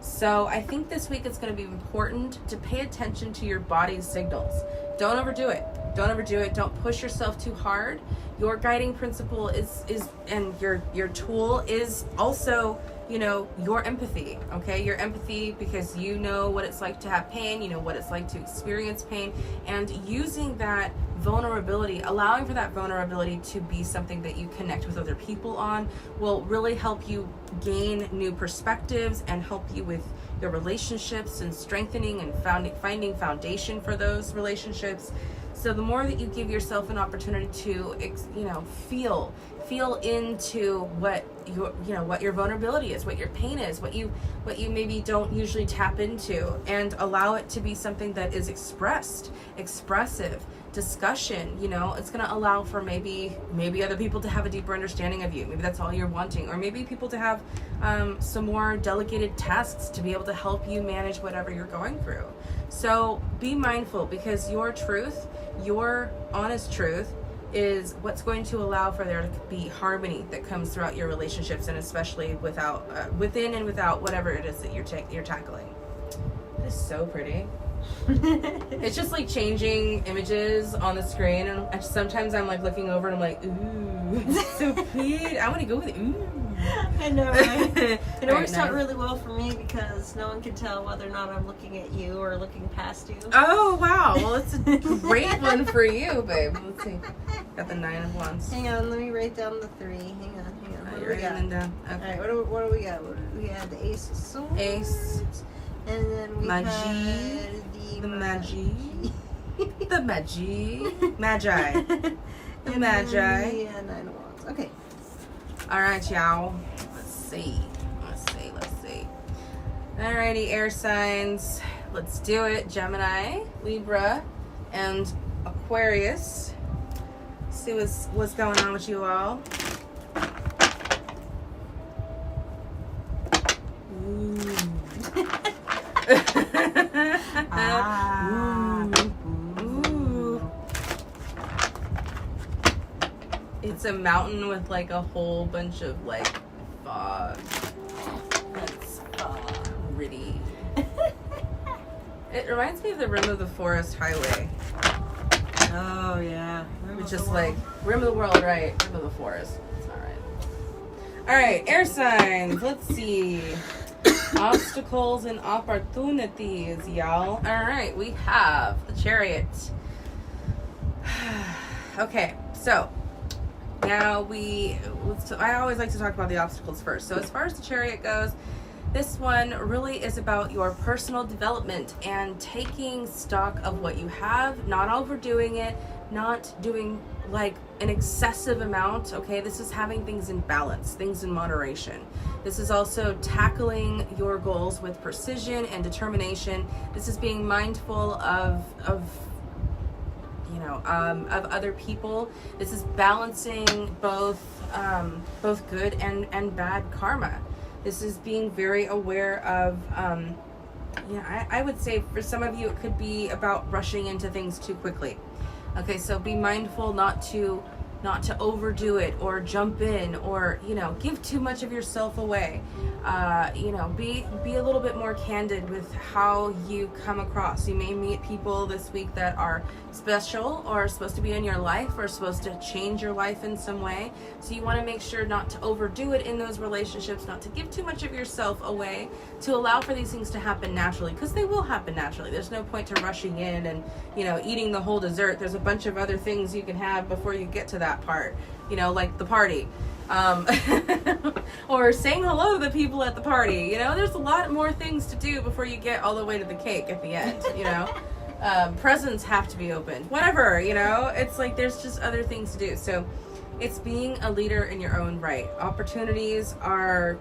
So I think this week it's going to be important to pay attention to your body's signals. Don't overdo it. Don't push yourself too hard. Your guiding principle is and your tool is also, your empathy. Okay, your empathy, because you know what it's like to have pain, you know what it's like to experience pain, and using that vulnerability, allowing for that vulnerability to be something that you connect with other people on, will really help you gain new perspectives and help you with your relationships and strengthening and finding foundation for those relationships. So the more that you give yourself an opportunity to, feel into what your vulnerability is, what your pain is, what you maybe don't usually tap into, and allow it to be something that is expressive discussion, it's going to allow for maybe other people to have a deeper understanding of you. Maybe that's all you're wanting, or maybe people to have some more delegated tasks to be able to help you manage whatever you're going through. So be mindful, because your truth, your honest truth, is what's going to allow for there to be harmony that comes throughout your relationships, and especially within and without whatever it is that you're tackling. It is so pretty. It's just like changing images on the screen, and sometimes I'm like looking over and I'm like, ooh, it's so pretty. I want to go with ooh. I know, right? It Right, works out nice. really well for me because no one can tell whether or not I'm looking at you or looking past you. Oh wow! Well, it's a great one for you, babe. Let's see. Got the 9 of Wands. Hang on, let me write down the 3. Hang on. Oh, What do you're we got? writing them down. All Okay. right, what do we got? We had the Ace of Swords. Ace. And then we Magie. had The Magie. The Magi. The Magi. Yeah, 9 of Wands. Okay. All right, y'all. Let's see. Alrighty, air signs. Let's do it. Gemini, Libra, and Aquarius. See what's going on with you all. Ooh. Ooh. It's a mountain with like a whole bunch of like fog. It's pretty. It reminds me of the Rim of the Forest Highway. Oh, yeah. Which is like Rim of the World, right? Rim of the Forest. It's alright. Alright, air signs. Let's see. Obstacles and opportunities, y'all. Alright, we have the Chariot. Okay, so now I always like to talk about the obstacles first. So as far as the Chariot goes, this one really is about your personal development and taking stock of what you have, not overdoing it, not doing like an excessive amount, okay? This is having things in balance, things in moderation. This is also tackling your goals with precision and determination. This is being mindful of other people. This is balancing both good and bad karma. This is being very aware of, I would say for some of you, it could be about rushing into things too quickly. Okay, so be mindful not to overdo it or jump in or, give too much of yourself away. Be a little bit more candid with how you come across. You may meet people this week that are special or supposed to be in your life or supposed to change your life in some way. So you want to make sure not to overdo it in those relationships, not to give too much of yourself away, to allow for these things to happen naturally, because they will happen naturally. There's no point to rushing in and, eating the whole dessert. There's a bunch of other things you can have before you get to that part, like the party. Or saying hello to the people at the party. There's a lot more things to do before you get all the way to the cake at the end. Presents have to be opened, whatever. It's like there's just other things to do. So it's being a leader in your own right. Opportunities are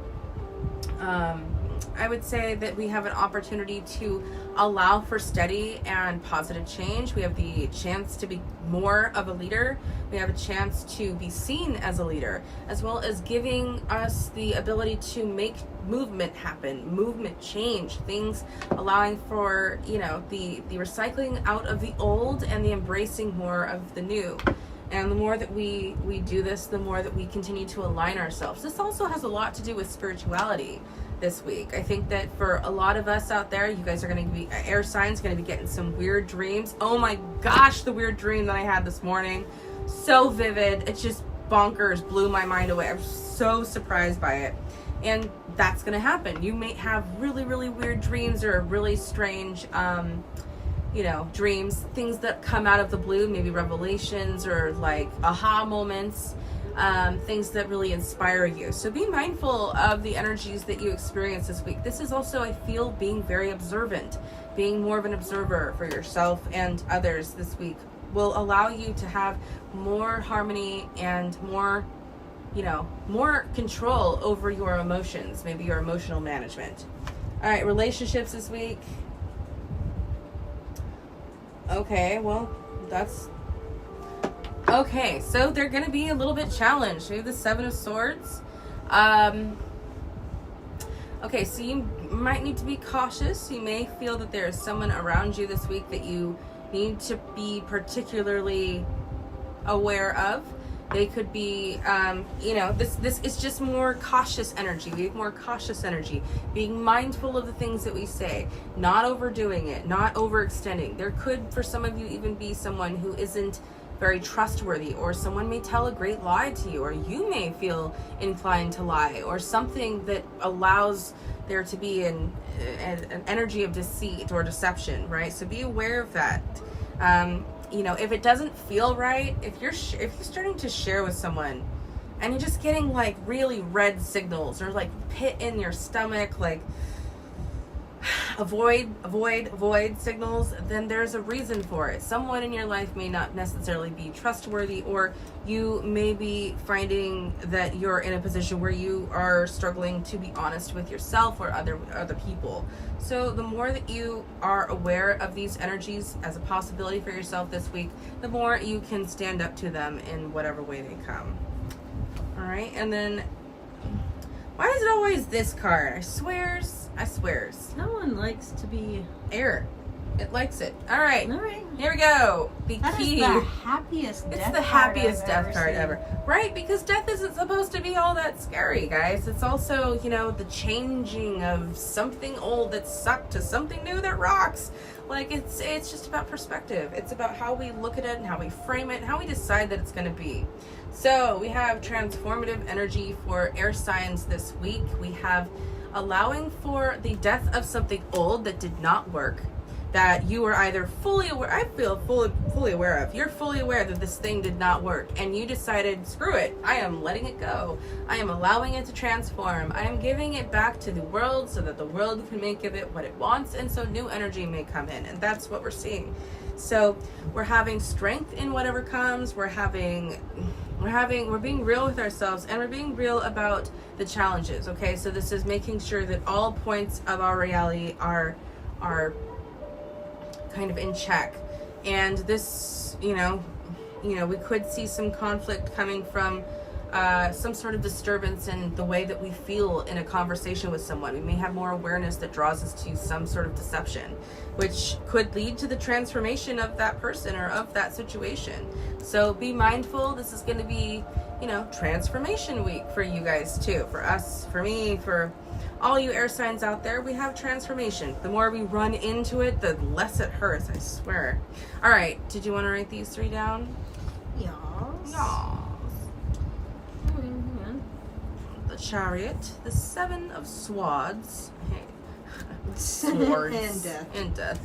I would say that we have an opportunity to allow for steady and positive change. We have the chance to be more of a leader. We have a chance to be seen as a leader, as well as giving us the ability to make movement happen, movement change, things allowing for, the recycling out of the old and the embracing more of the new. And the more that we do this, the more that we continue to align ourselves. This also has a lot to do with spirituality this week. I think that for a lot of us out there, you guys are going to be, air signs, going to be getting some weird dreams. Oh my gosh, the weird dream that I had this morning. So vivid. It just bonkers, blew my mind away. I'm so surprised by it. And that's going to happen. You may have really, really weird dreams or really strange, dreams, things that come out of the blue, maybe revelations or like aha moments, things that really inspire you. So be mindful of the energies that you experience this week. This is also, I feel, being very observant, being more of an observer for yourself and others this week will allow you to have more harmony and more control over your emotions, maybe your emotional management. All right, relationships this week. Okay, well, that's okay. So they're going to be a little bit challenged. We have the 7 of Swords. Okay, so you might need to be cautious. You may feel that there is someone around you this week that you need to be particularly aware of. They could be, this is just more cautious energy. We have more cautious energy. Being mindful of the things that we say, not overdoing it, not overextending. There could, for some of you, even be someone who isn't very trustworthy, or someone may tell a great lie to you, or you may feel inclined to lie, or something that allows there to be an energy of deceit or deception, right? So be aware of that. If it doesn't feel right, if you're starting to share with someone and you're just getting like really red signals or like pit in your stomach, like avoid signals, then there's a reason for it. Someone in your life may not necessarily be trustworthy, or you may be finding that you're in a position where you are struggling to be honest with yourself or other people. So the more that you are aware of these energies as a possibility for yourself this week, the more you can stand up to them in whatever way they come. All right, and then why is it always this card? I swears. No one likes to be air. It likes it. All right. Here we go. The that key. Is the happiest It's death the card happiest I've death card seen. ever. Right? Because death isn't supposed to be all that scary, guys. It's also, the changing of something old that sucked to something new that rocks. Like, it's just about perspective. It's about how we look at it and how we frame it and how we decide that it's going to be. So we have transformative energy for air signs this week. We have allowing for the death of something old that did not work, that you were either fully aware, I feel fully aware of. You're fully aware that this thing did not work, and you decided, screw it, I am letting it go. I am allowing it to transform. I am giving it back to the world so that the world can make of it what it wants, and so new energy may come in, and that's what we're seeing. So we're having strength in whatever comes. We're being real with ourselves, and we're being real about the challenges. Okay, so this is making sure that all points of our reality are kind of in check. And this, we could see some conflict coming from some sort of disturbance in the way that we feel in a conversation with someone. We may have more awareness that draws us to some sort of deception, which could lead to the transformation of that person or of that situation. So be mindful. This is going to be, transformation week for you guys too. For us, for me, for all you air signs out there, we have transformation. The more we run into it, the less it hurts, I swear. All right, did you want to write these 3 down? Yes. The Chariot, the 7 of Swords, Swords, and death.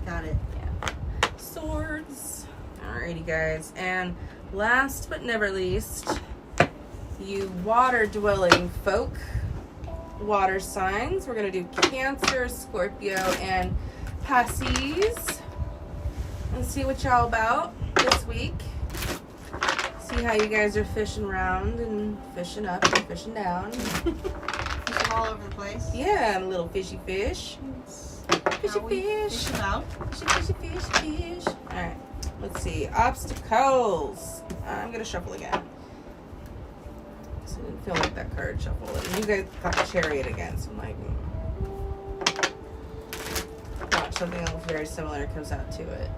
Got it. Yeah. Swords. Alrighty, guys, and last but never least, you water-dwelling folk, water signs. We're gonna do Cancer, Scorpio, and Pisces, and see what y'all about this week. See how you guys are fishing around and fishing up and fishing down. Fishing all over the place. Yeah, and a little fishy fish. Fishy fish. Fish about. Fish. Alright, let's see. Obstacles. I'm going to shuffle again. So I didn't feel like that card shuffled. And you guys got the Chariot again, so I'm like, watch something else very similar comes out to it.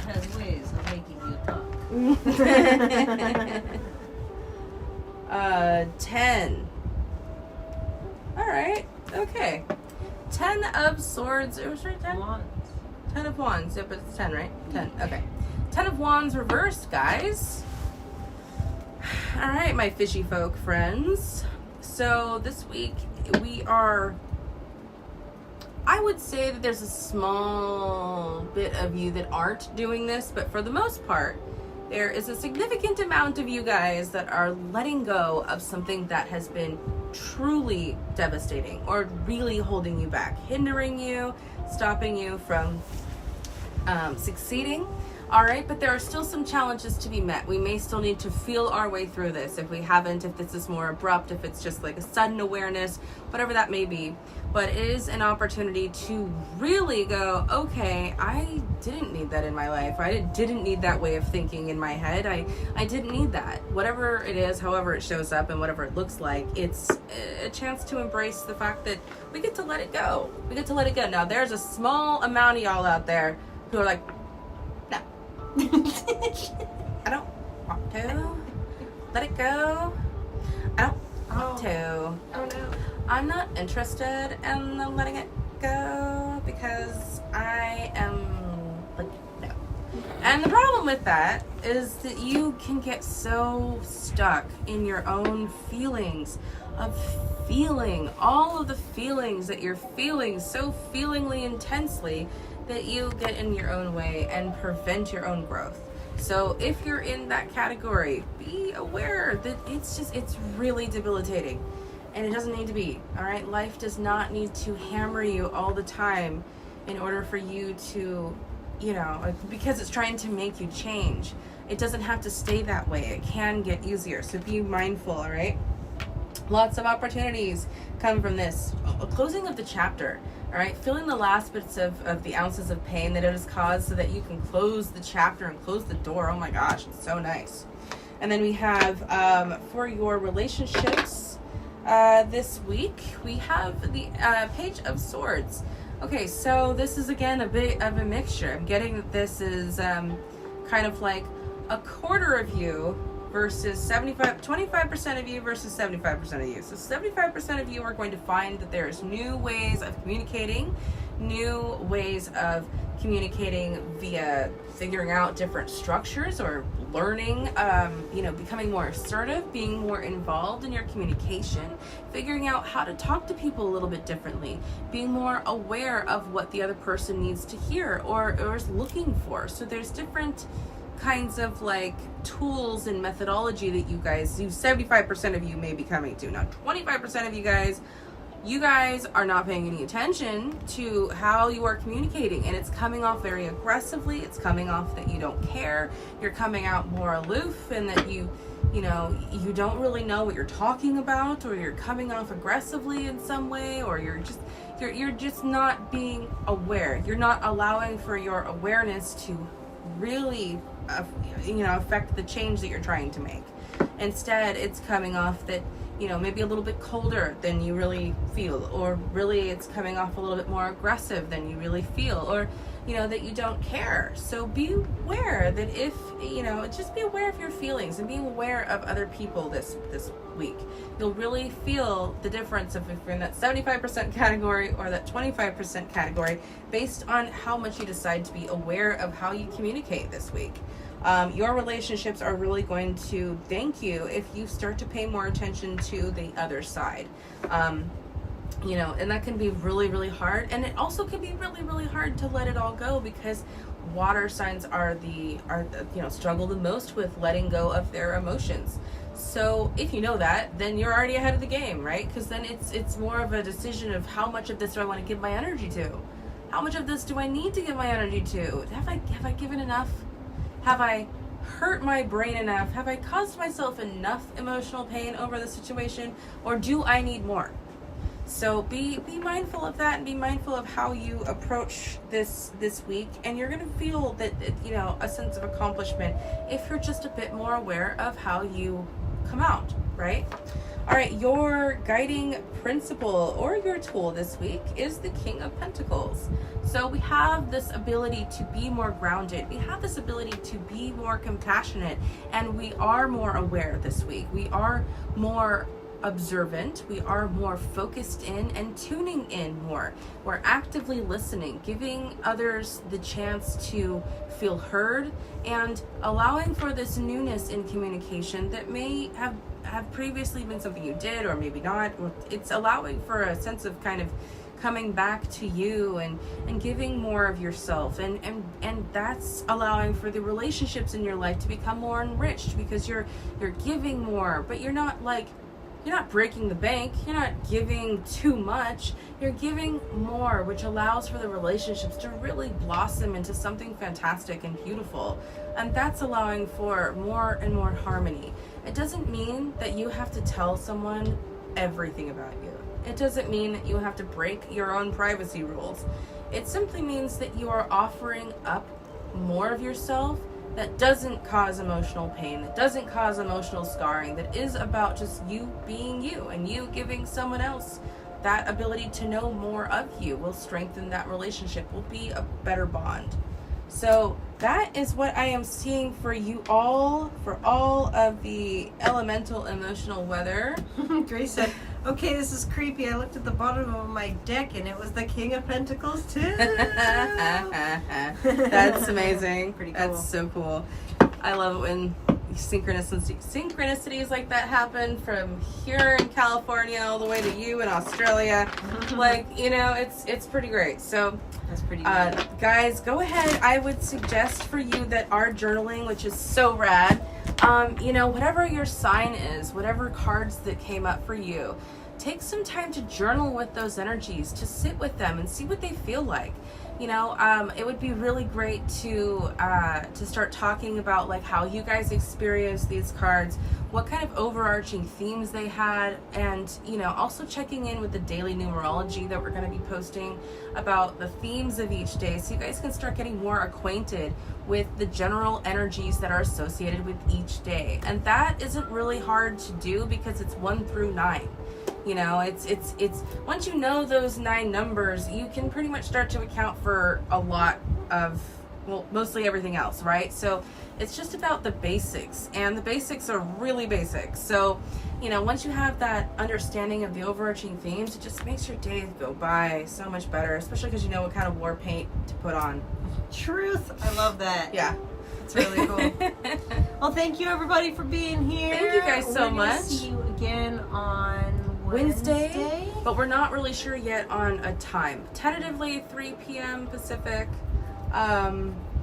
Has ways of making you talk. 10. Alright, okay. 10 of Swords. It was right, 10? Wands. 10 of Wands. Yep, it's 10, right? 10. Okay. 10 of Wands reversed, guys. Alright, my fishy folk friends. So this week we are... I would say that there's a small bit of you that aren't doing this, but for the most part, there is a significant amount of you guys that are letting go of something that has been truly devastating or really holding you back, hindering you, stopping you from succeeding. All right, but there are still some challenges to be met. We may still need to feel our way through this if we haven't, if this is more abrupt, if it's just like a sudden awareness, whatever that may be. But it is an opportunity to really go, okay, I didn't need that in my life. I didn't need that way of thinking in my head. I didn't need that. Whatever it is, however it shows up and whatever it looks like, it's a chance to embrace the fact that we get to let it go. We get to let it go. Now, there's a small amount of y'all out there who are like, no, I don't want to. Let it go. I don't want to. Oh no. I'm not interested in letting it go because I am like, no. And the problem with that is that you can get so stuck in your own feelings of feeling all of the feelings that you're feeling so feelingly intensely that you get in your own way and prevent your own growth. So if you're in that category, be aware that it's really debilitating. And it doesn't need to be, all right? Life does not need to hammer you all the time in order for you to, because it's trying to make you change. It doesn't have to stay that way. It can get easier. So be mindful, all right? Lots of opportunities come from this. A closing of the chapter, all right? Filling the last bits of the ounces of pain that it has caused so that you can close the chapter and close the door. Oh my gosh, it's so nice. And then we have, for your relationships, this week, we have the Page of Swords. Okay, so this is again a bit of a mixture. I'm getting that this is kind of like a quarter of you versus 25% of you versus 75% of you. So 75% of you are going to find that there's new ways of communicating, new ways of communicating via figuring out different structures or learning, becoming more assertive, being more involved in your communication, figuring out how to talk to people a little bit differently, being more aware of what the other person needs to hear or is looking for. So there's different kinds of like tools and methodology that you 75% of you may be coming to. Now 25% of you guys are not paying any attention to how you are communicating, and it's coming off very aggressively. It's coming off that you don't care. You're coming out more aloof, and that you don't really know what you're talking about, or you're coming off aggressively in some way, or you're just not being aware. You're not allowing for your awareness to really affect the change that you're trying to make. Instead, it's coming off that maybe a little bit colder than you really feel, or really it's coming off a little bit more aggressive than you really feel, or that you don't care. So be aware that if just be aware of your feelings and being aware of other people this week. You'll really feel the difference if you're in that 75% category or that 25% category based on how much you decide to be aware of how you communicate this week. Your relationships are really going to thank you if you start to pay more attention to the other side. And that can be really, really hard. And it also can be really, really hard to let it all go, because water signs are struggle the most with letting go of their emotions. So if you know that, then you're already ahead of the game, right? Because then it's more of a decision of how much of this do I want to give my energy to? How much of this do I need to give my energy to? Have I given enough? Have I hurt my brain enough? Have I caused myself enough emotional pain over the situation? Or do I need more? So be mindful of that, and be mindful of how you approach this week, and you're going to feel that a sense of accomplishment if you're just a bit more aware of how you come out, right? All right, your guiding principle or your tool this week is the King of Pentacles. So we have this ability to be more grounded. We have this ability to be more compassionate, and we are more aware this week. We are more observant. We are more focused in and tuning in more. We're actively listening, giving others the chance to feel heard, and allowing for this newness in communication that may have previously been something you did or maybe not. It's allowing for a sense of kind of coming back to you and giving more of yourself, and that's allowing for the relationships in your life to become more enriched, because you're giving more, but you're not breaking the bank. You're not giving too much. You're giving more, which allows for the relationships to really blossom into something fantastic and beautiful. And that's allowing for more and more harmony. It doesn't mean that you have to tell someone everything about you. It doesn't mean that you have to break your own privacy rules. It simply means that you are offering up more of yourself that doesn't cause emotional pain, that doesn't cause emotional scarring, that is about just you being you, and you giving someone else that ability to know more of you will strengthen that relationship, will be a better bond. So that is what I am seeing for you all, for all of the elemental emotional weather. Grace said, okay, this is creepy. I looked at the bottom of my deck and it was the King of Pentacles too. That's amazing. Pretty cool. That's so cool. I love it when synchronicities like that happen, from here in California all the way to you in Australia. Like, you know, it's pretty great. So That's pretty good. guys, go ahead. I would suggest for you that our journaling, which is so rad, you know, whatever your sign is, whatever cards that came up for you, take some time to journal with those energies, to sit with them and see what they feel like. You know, it would be really great to start talking about like how you guys experienced these cards, what kind of overarching themes they had, and, you know, also checking in with the daily numerology that we're going to be posting about the themes of each day, so you guys can start getting more acquainted with the general energies that are associated with each day. And that isn't really hard to do because it's 1 through 9. You know, it's once you know those 9 numbers, you can pretty much start to account for a lot of, well, mostly everything else, right? So it's just about the basics, and the basics are really basic. So, you know, once you have that understanding of the overarching themes, it just makes your day go by so much better, especially because you know what kind of war paint to put on. Truth. I love that. Yeah. It's really cool. Well, thank you everybody for being here. Thank you guys so We're gonna much. See you again on Wednesday, but we're not really sure yet on a time. Tentatively 3 p.m. Pacific.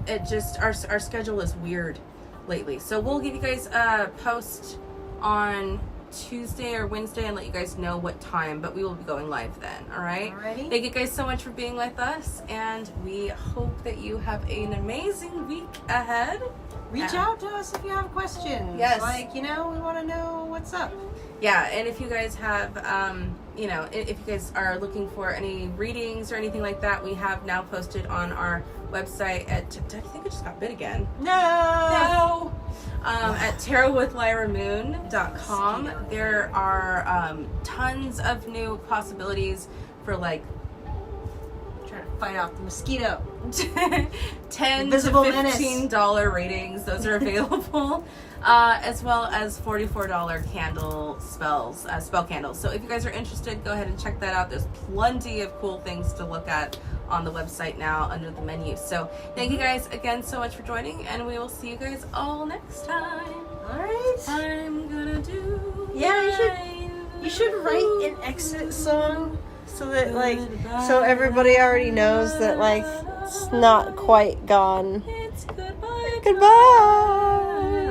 It just, our schedule is weird lately, so we'll give you guys a post on Tuesday or Wednesday and let you guys know what time, but we will be going live then. All right. Alrighty. Thank you guys so much for being with us, and we hope that you have an amazing week ahead. Reach out to us if you have questions. Yes. Like, you know, we want to know what's up. Yeah, and if you guys have, you know, if you guys are looking for any readings or anything like that, we have now posted on our website at, I think it just got bit again. No. At tarotwithlyramoon.com. There are tons of new possibilities for like Trying to fight off the mosquito. $10 Invisible to menace. $15 readings. Those are available. As well as $44 candle spells, spell candles. So if you guys are interested, go ahead and check that out. There's plenty of cool things to look at on the website now under the menu. So thank you guys again so much for joining, and we will see you guys all next time. All right. I'm gonna do. Yeah, you should write an exit song so that like so everybody already knows that like it's not quite gone. It's goodbye. Goodbye.